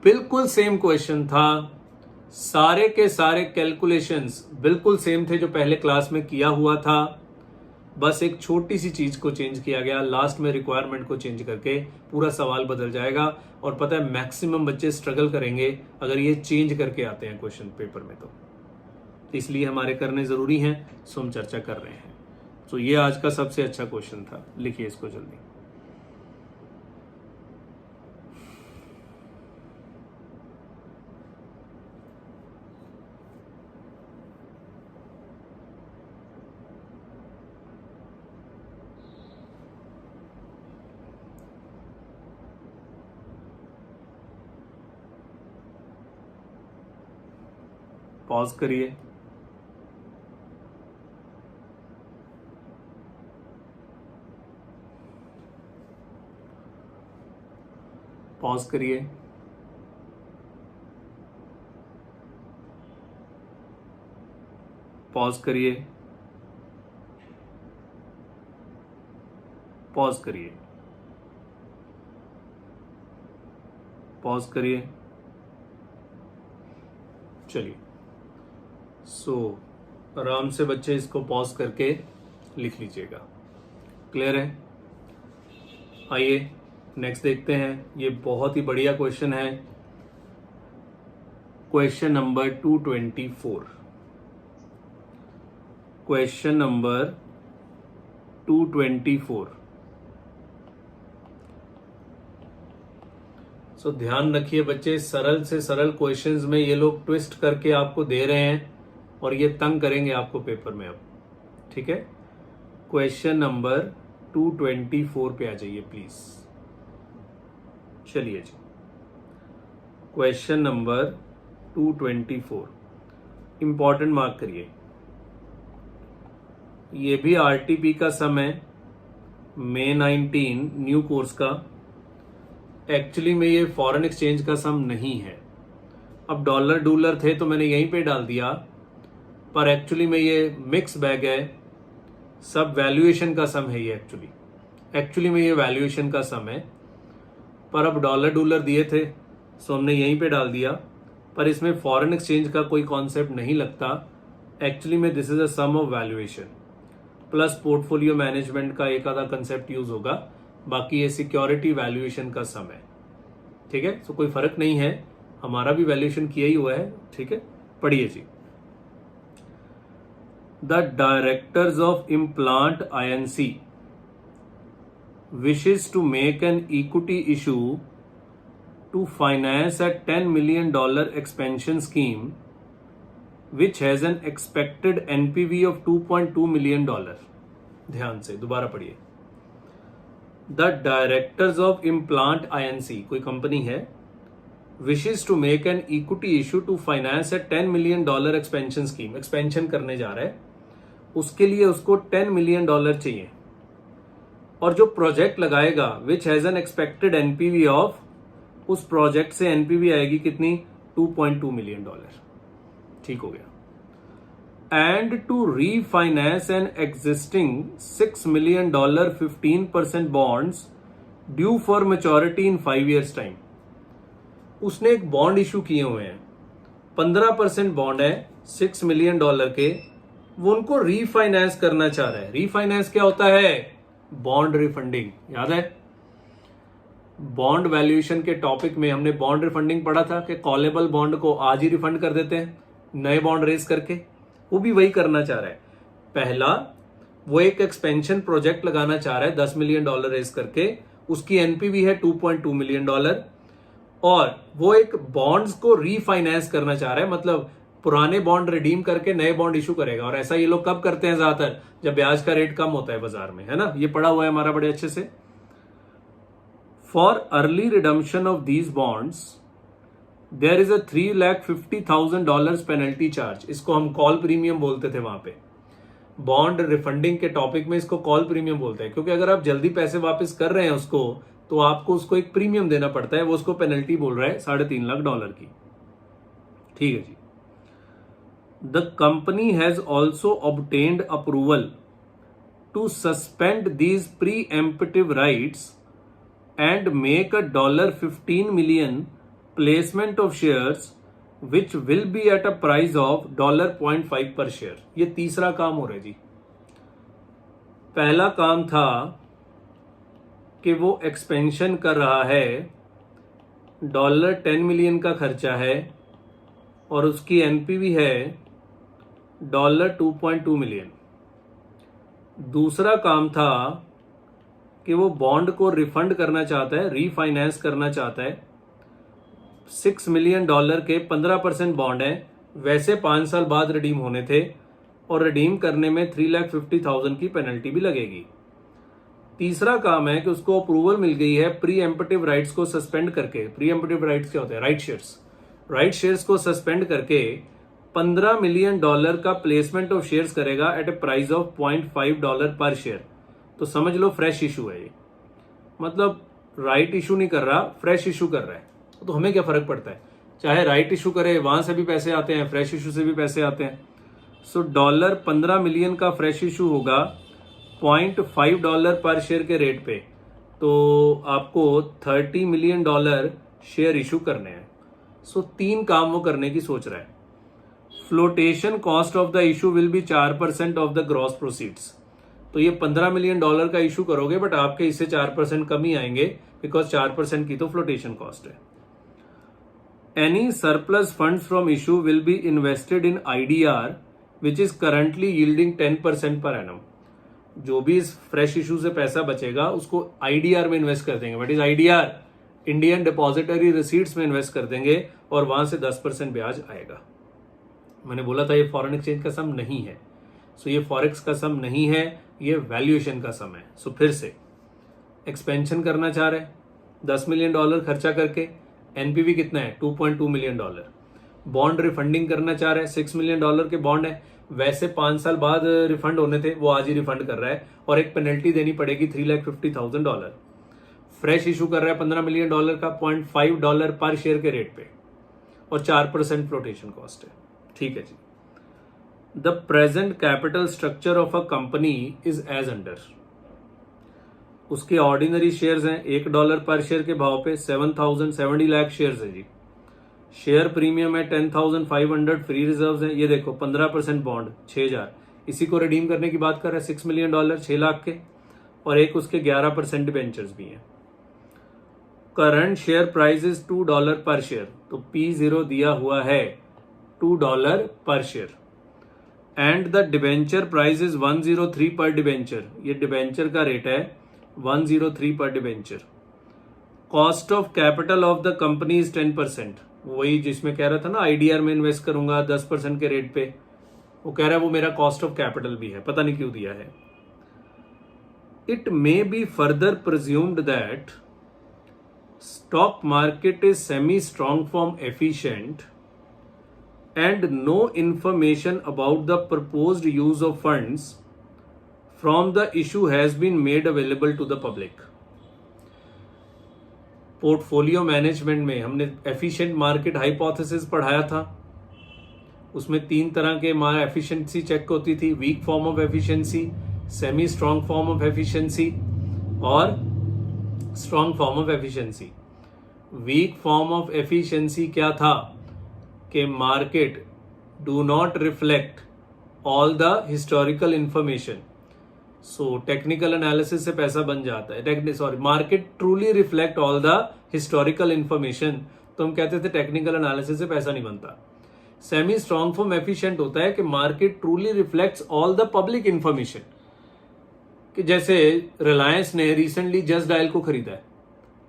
बिल्कुल सेम क्वेश्चन था, सारे के सारे कैलकुलेशंस बिल्कुल सेम थे जो पहले क्लास में किया हुआ था, बस एक छोटी सी चीज को चेंज किया गया, लास्ट में रिक्वायरमेंट को चेंज करके पूरा सवाल बदल जाएगा। और पता है मैक्सिमम बच्चे स्ट्रगल करेंगे अगर ये चेंज करके आते हैं क्वेश्चन पेपर में, तो इसलिए हमारे करने जरूरी हैं, सो हम चर्चा कर रहे हैं। तो ये आज का सबसे अच्छा क्वेश्चन था, लिखिए इसको जल्दी। पॉज करिए, पॉज करिए, पॉज करिए, पॉज करिए, पॉज करिए। चलिए, आराम से बच्चे इसको पॉज करके लिख लीजिएगा। क्लियर है? आइए नेक्स्ट देखते हैं, ये बहुत ही बढ़िया क्वेश्चन है, क्वेश्चन नंबर 224। Question number 224। ध्यान रखिए बच्चे, सरल से सरल क्वेश्चंस में ये लोग ट्विस्ट करके आपको दे रहे हैं और ये तंग करेंगे आपको पेपर में अब, ठीक है। क्वेश्चन नंबर 224 पे आ जाइए प्लीज। चलिए जी, क्वेश्चन नंबर 224 इंपॉर्टेंट मार्क करिए। ये भी आरटीपी का सम है, May 19 न्यू कोर्स का। एक्चुअली में ये फॉरेन एक्सचेंज का सम नहीं है, अब डॉलर डॉलर थे तो मैंने यहीं पे डाल दिया, पर एक्चुअली में ये मिक्स बैग है, सब वैल्यूएशन का सम है ये। एक्चुअली में ये वैल्यूएशन का सम है, पर अब डॉलर डॉलर दिए थे सो हमने यहीं पे डाल दिया, पर इसमें फॉरेन एक्सचेंज का कोई कॉन्सेप्ट नहीं लगता। एक्चुअली में this is a sum of valuation plus portfolio management का एक आधा कंसेप्ट यूज होगा, बाकी ये सिक्योरिटी वैल्यूएशन का सम है, ठीक है। तो कोई फर्क नहीं है, हमारा भी वैल्यूएशन किया ही हुआ है, ठीक है। पढ़िए जी। The directors of implant INC wishes to make an equity issue to finance a $10 million expansion scheme which has an expected NPV of $2.2 million। ध्यान से दोबारा पढ़िए। The directors of implant INC कोई कंपनी है, wishes to make an equity issue to finance a $10 million expansion scheme, expansion करने जा रहा है, उसके लिए उसको $10 million चाहिए, और जो प्रोजेक्ट लगाएगा which has an expected NPV ऑफ उस प्रोजेक्ट से एनपीवी आएगी कितनी, $2.2 मिलियन। ठीक हो गया। And to refinance an existing $6 million 15% bonds due for maturity in 5 years time. उसने एक बॉन्ड इशू किए हुए हैं, 15% बॉन्ड है $6 मिलियन के, वो उनको रीफाइनेंस करना चाह रहा है। रीफाइनेंस क्या होता है, बॉन्ड रिफंडिंग। याद है बॉन्ड वैल्यूएशन के टॉपिक में हमने बॉन्ड रिफंडिंग पढ़ा था कि कॉलेबल बॉन्ड को आज ही रिफंड कर देते हैं नए बॉन्ड रेज करके, वो भी वही करना चाह रहा है। पहला वो एक एक्सपेंशन प्रोजेक्ट लगाना चाह रहा है $10 मिलियन रेज करके, उसकी एनपीवी है $2.2 मिलियन, और वो एक बॉन्ड्स को रीफाइनेंस करना चाह रहा है, मतलब पुराने बॉन्ड रिडीम करके नए बॉन्ड इशू करेगा। और ऐसा ये लोग कब करते हैं, ज्यादातर जब ब्याज का रेट कम होता है बाजार में, है ना, ये पढ़ा हुआ है हमारा बड़े अच्छे से। For early redemption of these bonds there is a $350,000 penalty charge. इसको हम कॉल प्रीमियम बोलते थे वहां पे, बॉन्ड रिफंडिंग के टॉपिक में इसको कॉल प्रीमियम बोलते हैं, क्योंकि अगर आप जल्दी पैसे वापस कर रहे हैं उसको, तो आपको उसको एक प्रीमियम देना पड़ता है, वो उसको पेनल्टी बोल रहा है $3.5 लाख की। ठीक है जी। The company has also obtained approval to suspend these pre emptive rights and make a $15 million placement of shares which will be at a price of $0.5 per share. ये तीसरा काम हो रहा है जी। पहला काम था कि वो एक्सपेंशन कर रहा है, $10 मिलियन का खर्चा है और उसकी एनपीवी है $2.2 मिलियन। दूसरा काम था कि वो बॉन्ड को रिफंड करना चाहता है, रीफाइनेंस करना चाहता है। $6 मिलियन के 15% बॉन्ड है, वैसे 5 साल बाद रिडीम होने थे, और रिडीम करने में 3,50,000 की पेनल्टी भी लगेगी। तीसरा काम है कि उसको अप्रूवल मिल गई है प्री एम्पटिव राइट्स को सस्पेंड करके। प्री एम्पटिव राइट्स क्या होते हैं, राइट शेयर्स। राइट शेयर्स को सस्पेंड करके $15 मिलियन का प्लेसमेंट ऑफ शेयर्स करेगा eight A price of $0.5 per share. तो समझ लो फ्रेश इशू है ये, मतलब राइट इशू नहीं कर रहा, फ्रेश इशू कर रहा है। तो हमें क्या फर्क पड़ता है, चाहे राइट इशू करे, वहां से भी पैसे आते हैं, फ्रेश इशू से भी पैसे आते हैं। सो $15 मिलियन का फ्रेश इशू होगा $0.5 पर शेयर के रेट पे, तो आपको $30 मिलियन शेयर इशू करने हैं। सो 3 काम वो करने की सोच रहा है। Flotation cost of the issue will be 4% of the gross proceeds. तो ये $15 मिलियन का इशू करोगे, बट आपके इससे 4% कम ही आएंगे, बिकॉज 4% की तो फ्लोटेशन कॉस्ट है। Any surplus funds from issue will be invested in IDR which is currently yielding 10% per annum. जो भी इस फ्रेश इशू से पैसा बचेगा उसको IDR में इन्वेस्ट कर देंगे। What is IDR, Indian depository receipts में इन्वेस्ट कर देंगे, और वहां से 10% ब्याज आएगा। मैंने बोला था ये फॉरेन एक्सचेंज का सम नहीं है, सो ये फॉरेक्स का सम नहीं है, ये वैल्यूएशन का सम है। सो फिर से एक्सपेंशन करना चाह रहे हैं, $10 मिलियन खर्चा करके, एनपीवी कितना है $2.2 मिलियन। बॉन्ड रिफंडिंग करना चाह रहा है, $6 मिलियन के बॉन्ड है, वैसे 5 साल बाद रिफंड होने थे, वो आज ही रिफंड कर रहा है, और एक पेनल्टी देनी पड़ेगी $3,50,000। फ्रेश इशू कर रहा है $15 मिलियन का $0.5 पर शेयर के रेट पे, और 4% फ्लोटेशन कॉस्ट है। ठीक है जी। The present capital structure of a company is as under. उसके ऑर्डिनरी शेयर्स हैं $1 पर शेयर के भाव पे, 70 लाख शेयर्स है जी। शेयर प्रीमियम है 10,500, फ्री रिजर्व्स हैं, ये देखो 15% बॉन्ड 6,000, इसी को रिडीम करने की बात कर रहा है। $6 मिलियन 6 लाख के, और एक उसके 11% डिबेंचर्स भी हैं। करंट शेयर प्राइस इज $2 पर शेयर, तो P0 दिया हुआ है $2 पर share, and the debenture price is 103 पर डिबेंचर। ये डिबेंचर का रेट है 103 पर debenture. Cost of capital of the company is 10%। वही जिसमें कह रहा था ना IDR में इन्वेस्ट करूंगा 10% के रेट पे, वो कह रहा है वो मेरा कॉस्ट ऑफ कैपिटल भी है, पता नहीं क्यों दिया है। It may be further presumed that stock market is semi strong form efficient and no information about the proposed use of funds from the issue has been made available to the public. Portfolio management में हमने efficient market hypothesis पढ़ाया था। उसमें 3 तरह के efficiency check होती थी, weak form of efficiency, semi strong form of efficiency और strong form of efficiency. Weak form of efficiency क्या था कि market do not reflect all the historical information, so technical analysis से पैसा बन जाता है। Market truly reflect all the historical information, तो हम कहते थे टेक्निकल एनालिसिस से पैसा नहीं बनता। सेमी स्ट्रांग फॉर्म एफिशिएंट होता है कि market truly reflects all the public information, कि जैसे रिलायंस ने रिसेंटली जस्ट डायल को खरीदा है,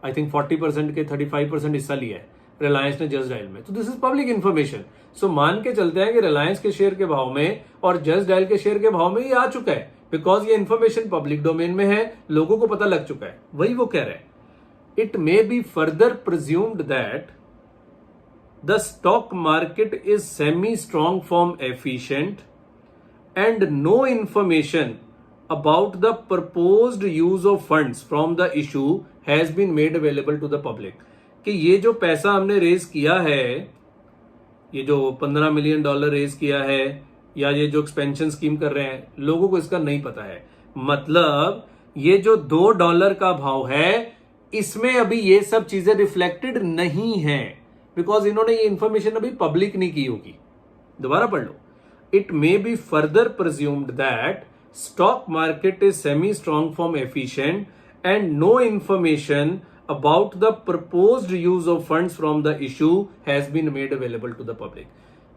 आई थिंक 40% के 35% हिस्सा लिया है रिलायंस ने जस्ट डायल में, तो दिस इज पब्लिक इंफॉर्मेशन। सो मान के चलते हैं कि रिलायंस के शेयर के भाव में और जस्ट डायल के शेयर के भाव में ये आ चुका है, बिकॉज ये इंफॉर्मेशन पब्लिक डोमेन में है, लोगों को पता लग चुका है। वही वो कह रहे हैं, it may be further presumed that the stock market is semi strong form efficient and no information about the proposed use of funds from the issue has been made available to the public, कि ये जो पैसा हमने raise किया है, ये जो $15 million raise किया है या ये जो एक्सपेंशन स्कीम कर रहे हैं, लोगों को इसका नहीं पता है। मतलब ये जो $2 का भाव है, इसमें अभी ये सब चीजें रिफ्लेक्टेड नहीं है, बिकॉज इन्होंने ये इंफॉर्मेशन अभी पब्लिक नहीं की होगी। दोबारा पढ़ लो, it may be further presumed that stock market is semi-strong form efficient and no information about the proposed use of funds from the issue has been made available to the public.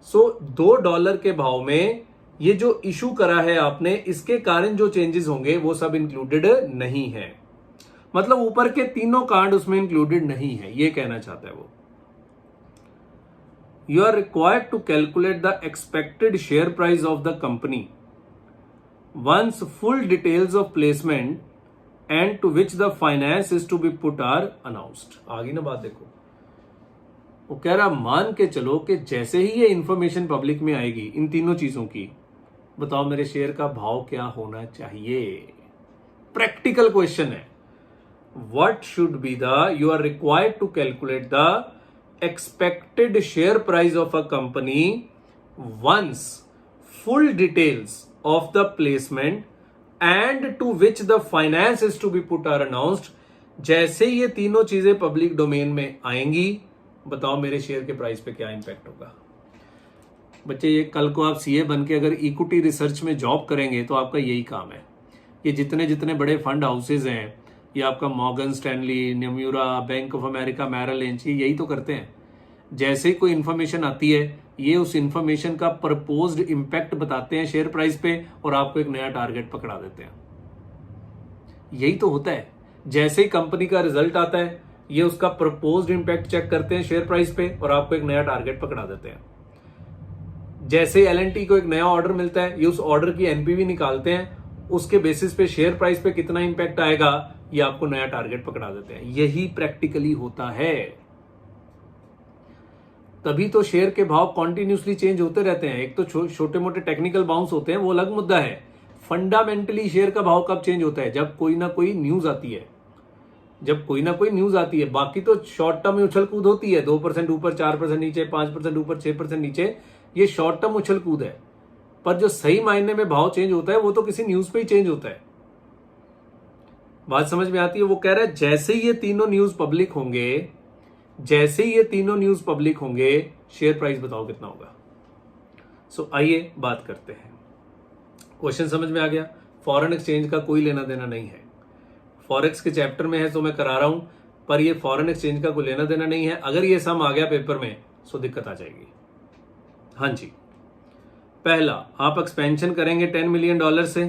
So $2 के भाव में ये जो issue करा है आपने, इसके कारण जो चेंजेस होंगे वो सब इंक्लूडेड नहीं है। मतलब ऊपर के तीनों कांड उसमें इंक्लूडेड नहीं है, ये कहना चाहता है वो। You are required to calculate the expected share price of the company once full details of placement and to which the finance is to be put are announced। आगे ना बात देखो, वो कह रहा मान के चलो कि जैसे ही ये इंफॉर्मेशन पब्लिक में आएगी इन तीनों चीजों की, बताओ मेरे शेयर का भाव क्या होना चाहिए। प्रैक्टिकल क्वेश्चन है, what should be the, you are required to calculate the expected share price of a company once full details of the placement and to which the finance is to be put are announced। जैसे ये तीनों चीजें public domain में आएंगी, बताओ मेरे share के price पे क्या इंपैक्ट होगा। बच्चे ये कल को आप सीए बन के अगर इक्विटी रिसर्च में जॉब करेंगे तो आपका यही काम है। ये जितने जितने बड़े फंड हाउसेज हैं, ये आपका Morgan Stanley, Nomura, bank of America, Merrill Lynch, ये यही तो करते हैं। जैसे ही कोई इंफॉर्मेशन आती है, ये उस इंफॉर्मेशन का प्रपोज्ड इंपैक्ट बताते हैं शेयर प्राइस पे और आपको एक नया टारगेट पकड़ा देते हैं। यही तो होता है। जैसे ही कंपनी का रिजल्ट आता है, ये उसका प्रपोज्ड इंपैक्ट चेक करते हैं शेयर प्राइस पे और आपको एक नया टारगेट पकड़ा देते हैं। जैसे एलएनटी को एक नया ऑर्डर मिलता है, ये उस ऑर्डर की एनपीवी निकालते हैं, उसके बेसिस पे शेयर प्राइस पे कितना इंपैक्ट आएगा, ये आपको नया टारगेट पकड़ा देते हैं। यही प्रैक्टिकली होता है। तभी तो शेयर के भाव कॉन्टिन्यूसली चेंज होते रहते हैं। एक तो छोटे मोटे टेक्निकल बाउंस होते हैं, वो अलग मुद्दा है। फंडामेंटली शेयर का भाव कब चेंज होता है? जब कोई ना कोई न्यूज आती है, जब कोई ना कोई न्यूज आती है। बाकी तो शॉर्ट टर्म में उछल कूद होती है, 2% ऊपर, 4% नीचे, 5% ऊपर, 6% नीचे, ये शॉर्ट टर्म उछल कूद है। पर जो सही मायने में भाव चेंज होता है वो तो किसी न्यूज पे ही चेंज होता है। बात समझ में आती है? वो कह रहा है जैसे ही ये तीनों न्यूज पब्लिक होंगे, जैसे ही ये तीनों न्यूज पब्लिक होंगे, शेयर प्राइस बताओ कितना होगा। सो आइए बात करते हैं। क्वेश्चन समझ में आ गया? फॉरेन एक्सचेंज का कोई लेना देना नहीं है। फॉरेक्स के चैप्टर में है तो मैं करा रहा हूं, पर ये फॉरेन एक्सचेंज का कोई लेना देना नहीं है। अगर ये सम आ गया पेपर में तो दिक्कत आ जाएगी। हाँ जी, पहला, आप एक्सपेंशन करेंगे $10 मिलियन से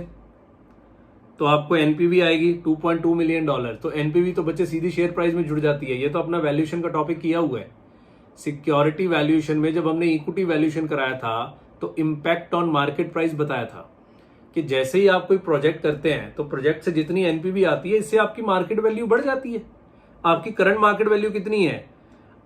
तो आपको एनपीवी आएगी $2.2 मिलियन। तो एनपीवी तो बच्चे सीधी शेयर प्राइस में जुड़ जाती है। ये तो अपना वैल्यूएशन का टॉपिक किया हुआ है। सिक्योरिटी वैल्यूएशन में जब हमने इक्विटी वैल्यूएशन कराया था तो इम्पैक्ट ऑन मार्केट प्राइस बताया था कि जैसे ही आप कोई प्रोजेक्ट करते हैं तो प्रोजेक्ट से जितनी एनपीवी आती है, इससे आपकी मार्केट वैल्यू बढ़ जाती है। आपकी करंट मार्केट वैल्यू कितनी है?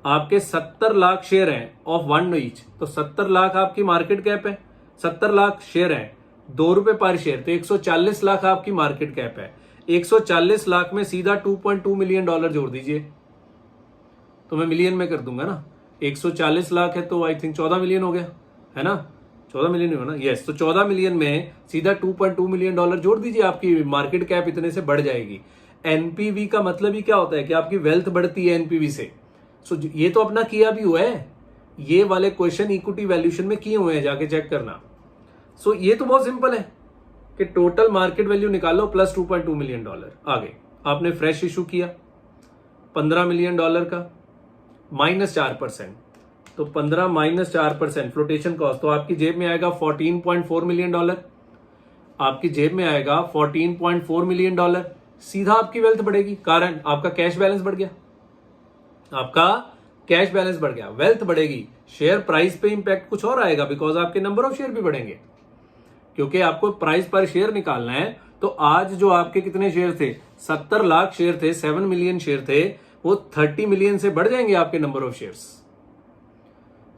आपके 70 लाख शेयर हैं ऑफ 1 ईच, तो 70 लाख आपकी मार्केट कैप है। 70 लाख शेयर हैं, ₹2 पर शेयर, तो 140 लाख आपकी मार्केट कैप है। 140 लाख में सीधा $2.2 मिलियन जोड़ दीजिए। तो मैं मिलियन में कर दूंगा ना। 140 लाख है तो आई थिंक 14 मिलियन हो गया, है ना? 14 मिलियन हो ना, यस। तो 14 मिलियन में सीधा 2.2 मिलियन डॉलर जोड़ दीजिए, आपकी मार्केट कैप इतने से बढ़ जाएगी। एनपीवी का मतलब ही क्या होता है कि आपकी वेल्थ बढ़ती है एनपीवी से। सो ये तो अपना किया भी हुआ है, ये वाले क्वेश्चन इक्विटी वैल्यूएशन में किए हुए हैं, जाके चेक करना। सो ये तो बहुत सिंपल है कि टोटल मार्केट वैल्यू निकालो प्लस 2.2 मिलियन डॉलर। आगे आपने फ्रेश इशू किया 15 मिलियन डॉलर का, -4%, तो 15 -4% फ्लोटेशन कॉस्ट, तो आपकी जेब में आएगा 14.4 मिलियन डॉलर। आपकी जेब में आएगा 14.4 मिलियन डॉलर। सीधा आपकी वेल्थ बढ़ेगी, कारण आपका कैश बैलेंस बढ़ गया। आपका कैश बैलेंस बढ़ गया, वेल्थ बढ़ेगी। शेयर प्राइस पे इंपैक्ट कुछ और आएगा, बिकॉज आपके नंबर ऑफ शेयर भी बढ़ेंगे, क्योंकि आपको प्राइस पर शेयर निकालना है। तो आज जो आपके कितने शेयर थे, 70 लाख शेयर थे, 7 मिलियन शेयर थे, वो 30 मिलियन से बढ़ जाएंगे आपके number of shares.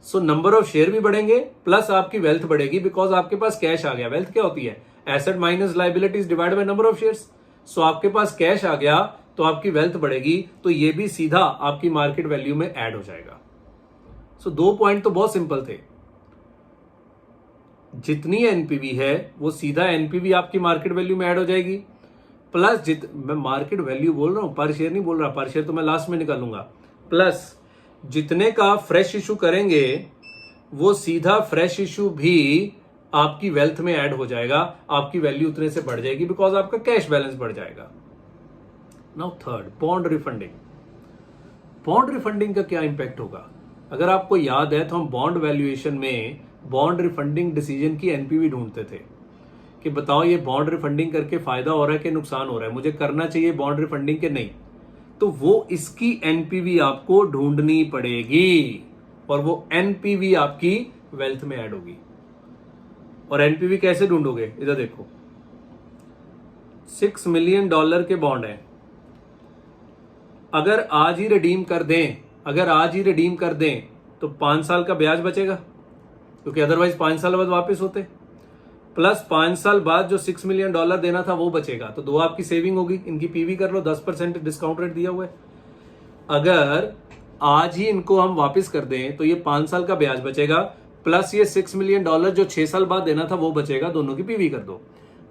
So number of share भी बढ़ेंगे प्लस आपकी वेल्थ बढ़ेगी, बिकॉज आपके पास कैश आ गया। वेल्थ क्या होती है? Asset minus liabilities divide by number of shares. So आपके पास कैश आ गया तो आपकी वेल्थ बढ़ेगी, तो ये भी सीधा आपकी मार्केट वैल्यू में ऐड हो जाएगा। सो 2 पॉइंट तो बहुत सिंपल थे। जितनी एनपीवी है वो सीधा एनपीवी आपकी मार्केट वैल्यू में ऐड हो जाएगी, प्लस मैं मार्केट वैल्यू बोल रहा हूं, पर शेयर नहीं बोल रहा, पर शेयर तो मैं लास्ट में निकालूंगा। प्लस जितने का फ्रेश इशू करेंगे वो सीधा फ्रेश इशू भी आपकी वेल्थ में ऐड हो जाएगा, आपकी वैल्यू उतने से बढ़ जाएगी, बिकॉज आपका कैश बैलेंस बढ़ जाएगा। Now third, bond refunding. Bond refunding का क्या इंपैक्ट होगा? अगर आपको याद है तो हम बॉन्ड वैल्यूएशन में बॉन्ड रिफंडिंग डिसीजन की एनपीवी ढूंढते थे कि बताओ ये बॉन्ड रिफंडिंग करके फायदा हो रहा है कि नुकसान हो रहा है, मुझे करना चाहिए बॉन्ड रिफंडिंग के नहीं। तो वो इसकी एनपीवी आपको ढूंढनी पड़ेगी, और वो एनपीवी आपकी वेल्थ में ऐड होगी। और एनपीवी कैसे ढूंढोगे? इधर देखो, 6 मिलियन डॉलर के बॉन्ड है। अगर आज ही रिडीम कर दें तो 5 साल का ब्याज बचेगा, क्योंकि अदरवाइज 5 साल बाद वापस होते, प्लस 5 साल बाद जो 6 मिलियन डॉलर देना था वो बचेगा, तो 2 आपकी सेविंग होगी। इनकी पीवी कर लो, 10% डिस्काउंट रेट दिया हुआ है। अगर आज ही इनको हम वापस कर दें तो ये 5 साल का ब्याज बचेगा, प्लस ये 6 मिलियन डॉलर जो 6 साल बाद देना था वो बचेगा, दोनों की पीवी कर दो।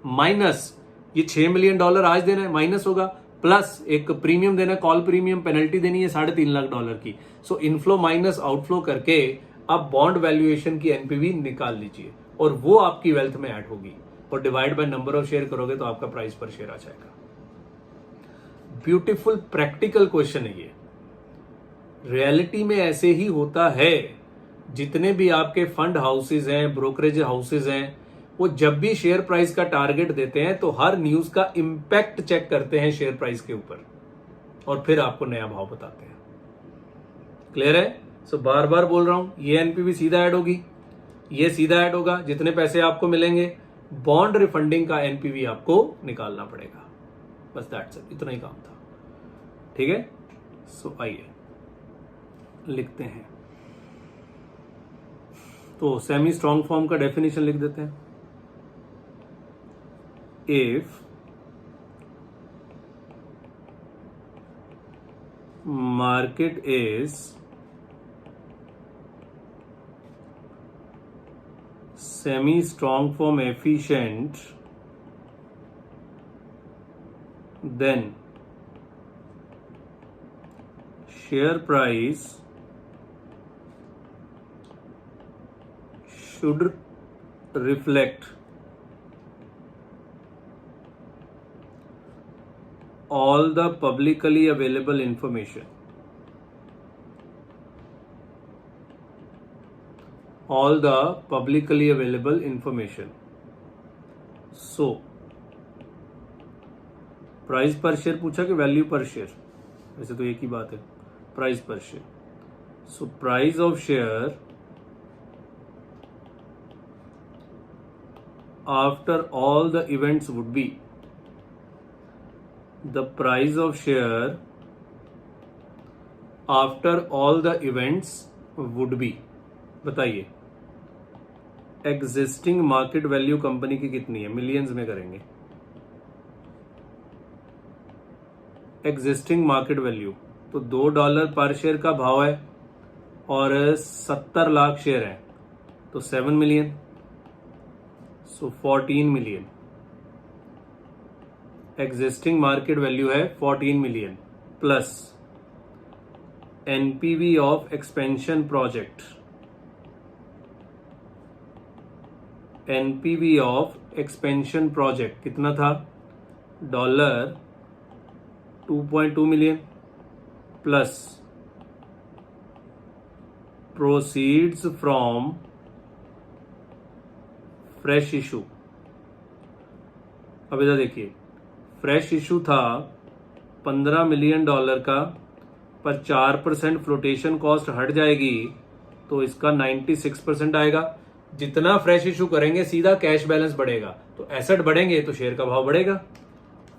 माइनस ये 6 मिलियन डॉलर आज देना है, माइनस होगा, प्लस एक प्रीमियम देना है, कॉल प्रीमियम पेनल्टी देनी है 3.5 लाख डॉलर की। सो इनफ्लो माइनस आउटफ्लो करके आप बॉन्ड वैल्यूएशन की एनपीवी निकाल लीजिए, और वो आपकी वेल्थ में ऐड होगी, और divide by number of share करोगे तो आपका प्राइस पर शेयर आ जाएगा। ब्यूटीफुल प्रैक्टिकल क्वेश्चन है ये। रियलिटी में ऐसे ही होता है। जितने भी आपके फंड हाउसेज हैं, ब्रोकरेज हाउसेज हैं, वो जब भी शेयर प्राइस का टारगेट देते हैं तो हर न्यूज का इंपैक्ट चेक करते हैं शेयर प्राइस के ऊपर, और फिर आपको नया भाव बताते हैं। क्लियर है? सो बार बार बोल रहा हूं, ये एनपीवी सीधा ऐड होगी, ये सीधा ऐड होगा, जितने पैसे आपको मिलेंगे। बॉन्ड रिफंडिंग का एनपीवी आपको निकालना पड़ेगा, बस दैट्स इट, इतना ही काम था। ठीक है? सो आइए लिखते हैं। तो सेमी स्ट्रॉन्ग फॉर्म का डेफिनेशन लिख देते हैं। If market is semi-strong form efficient, then share price should reflect all the publicly available information. All the publicly available information. So, price पर शेयर पूछा कि वैल्यू पर शेयर? वैसे तो एक ही बात है, प्राइस पर share. So price of share after all the events would be, the price of share after all the events would be, बताइए एग्जिस्टिंग मार्केट वैल्यू कंपनी की कितनी है? मिलियंस में करेंगे। एग्जिस्टिंग मार्केट वैल्यू तो $2 पर शेयर का भाव है और 70 लाख शेयर है, तो 7 मिलियन, सो 14 मिलियन। एग्जिस्टिंग मार्केट वैल्यू है 14 million plus NPV of expansion project, NPV of expansion project कितना था, $2.2 million plus proceeds from fresh issue. अब इधर देखिए, फ्रेश इशू था $15 मिलियन का, पर 4% फ्लोटेशन कॉस्ट हट जाएगी तो इसका 96% आएगा। जितना फ्रेश इशू करेंगे सीधा कैश बैलेंस बढ़ेगा, तो एसेट बढ़ेंगे तो शेयर का भाव बढ़ेगा।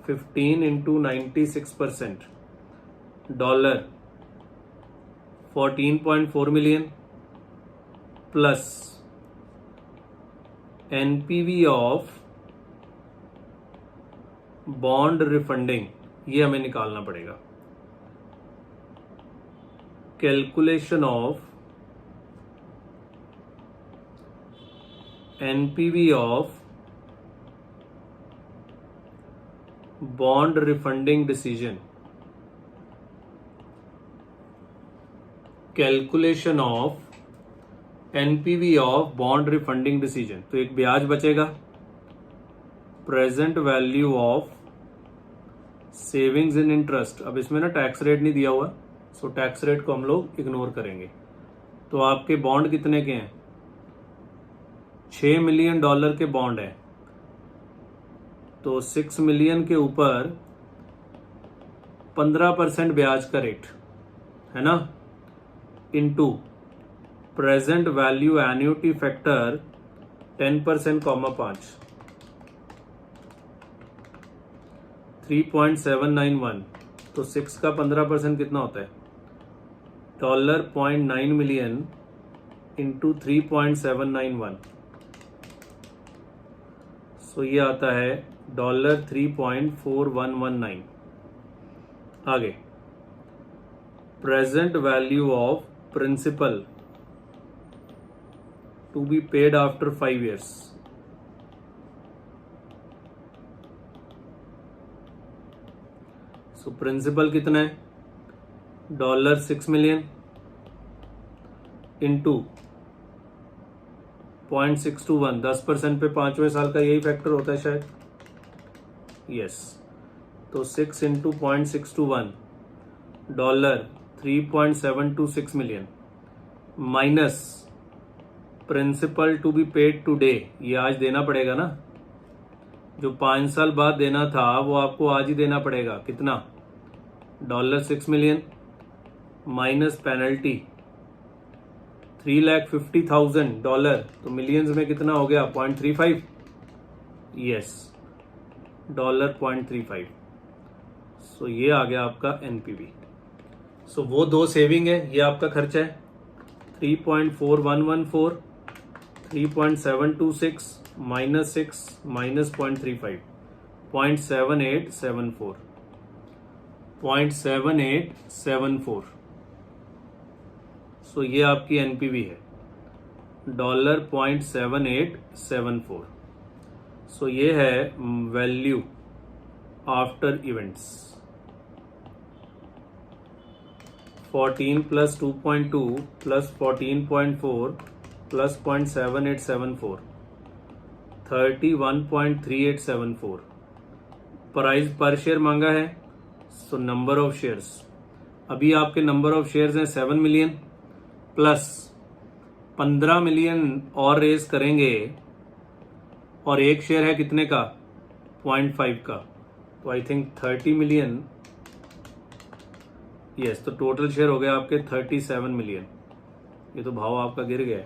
15 into 96%, $14.4 million plus NPV of bond refunding, ये हमें निकालना पड़ेगा। Calculation of NPV of bond refunding decision, calculation of NPV of bond refunding decision. तो एक ब्याज बचेगा, present value of savings in interest. अब इसमें ना टैक्स रेट नहीं दिया हुआ, सो टैक्स रेट को हम लोग इग्नोर करेंगे। तो आपके बॉन्ड कितने के हैं, $6 मिलियन के बॉन्ड है, तो 6 मिलियन के ऊपर 15% ब्याज का रेट है ना, into present value annuity factor 10%, 5 3.791, तो 6 का 15% कितना होता है, $0.9 मिलियन इंटू 3.791, सो ये आता है $3.4119। आगे present value of principal to be paid after 5 years, सो प्रिंसिपल कितना है, $6 मिलियन इंटू 0.621, 10% पे 5वें साल का यही फैक्टर होता है शायद, यस। तो 6 into 0.621, $3.726 million minus principal to be paid today, ये आज देना पड़ेगा ना, जो 5 साल बाद देना था वो आपको आज ही देना पड़ेगा। कितना, $6 मिलियन माइनस पेनल्टी $350,000, तो मिलियंस में कितना हो गया, 0.35, यस, $0.35। सो ये आ गया आपका एनपीवी। सो वो दो सेविंग है, ये आपका खर्चा है 3.4114, 3.726 माइनस 6 माइनस 0.35, 0.7874, 0.7874। सो ये आपकी एनपीवी है, $0.7874। सो ये है value after events. 14 plus 2.2 plus 14.4 plus 0.7874, 31.3874। Price पर शेयर मांगा है, सो नंबर ऑफ शेयर्स, अभी आपके नंबर ऑफ शेयर्स हैं 7 मिलियन प्लस 15 मिलियन और रेज करेंगे, और एक शेयर है कितने का, 0.5 का, तो आई थिंक 30 मिलियन, यस। तो टोटल शेयर हो गया आपके 37 मिलियन। ये तो भाव आपका गिर गया है,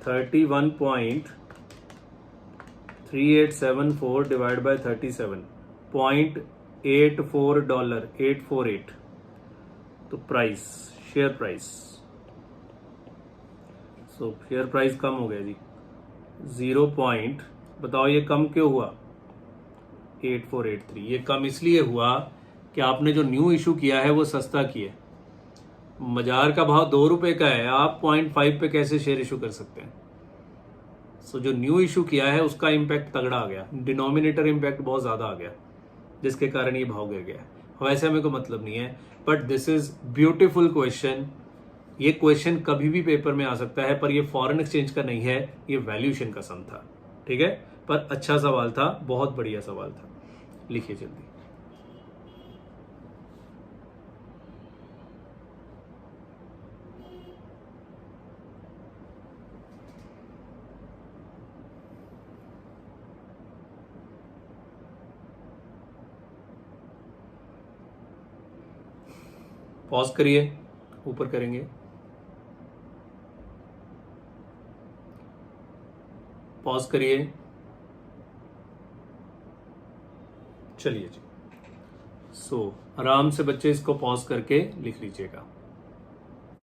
31.3874 डिवाइड बाय 37, $0.84, 848। तो price, share price, so share price कम हो गया जी 0 पॉइंट, बताओ ये कम क्यों हुआ, 8483। ये कम इसलिए हुआ कि आपने जो न्यू इशू किया है वो सस्ता किया है, मजार का भाव 2 रुपए का है, आप 0.5 पे कैसे शेयर इशू कर सकते हैं? सो जो न्यू इशू किया है उसका इम्पैक्ट तगड़ा आ गया, डिनोमिनेटर इम्पैक्ट बहुत ज्यादा आ गया, जिसके कारण ये भाव गिर गया। वैसे हमें कोई मतलब नहीं है, but this is beautiful question. ये क्वेश्चन कभी भी पेपर में आ सकता है, पर ये फॉरेन एक्सचेंज का नहीं है, ये वैल्यूएशन का सम था। ठीक है, पर अच्छा सवाल था, बहुत बढ़िया सवाल था। लिखिए जल्दी। पॉज करिए, ऊपर करेंगे। पॉज करिए। चलिए जी। सो आराम से बच्चे इसको पॉज करके लिख लीजिएगा।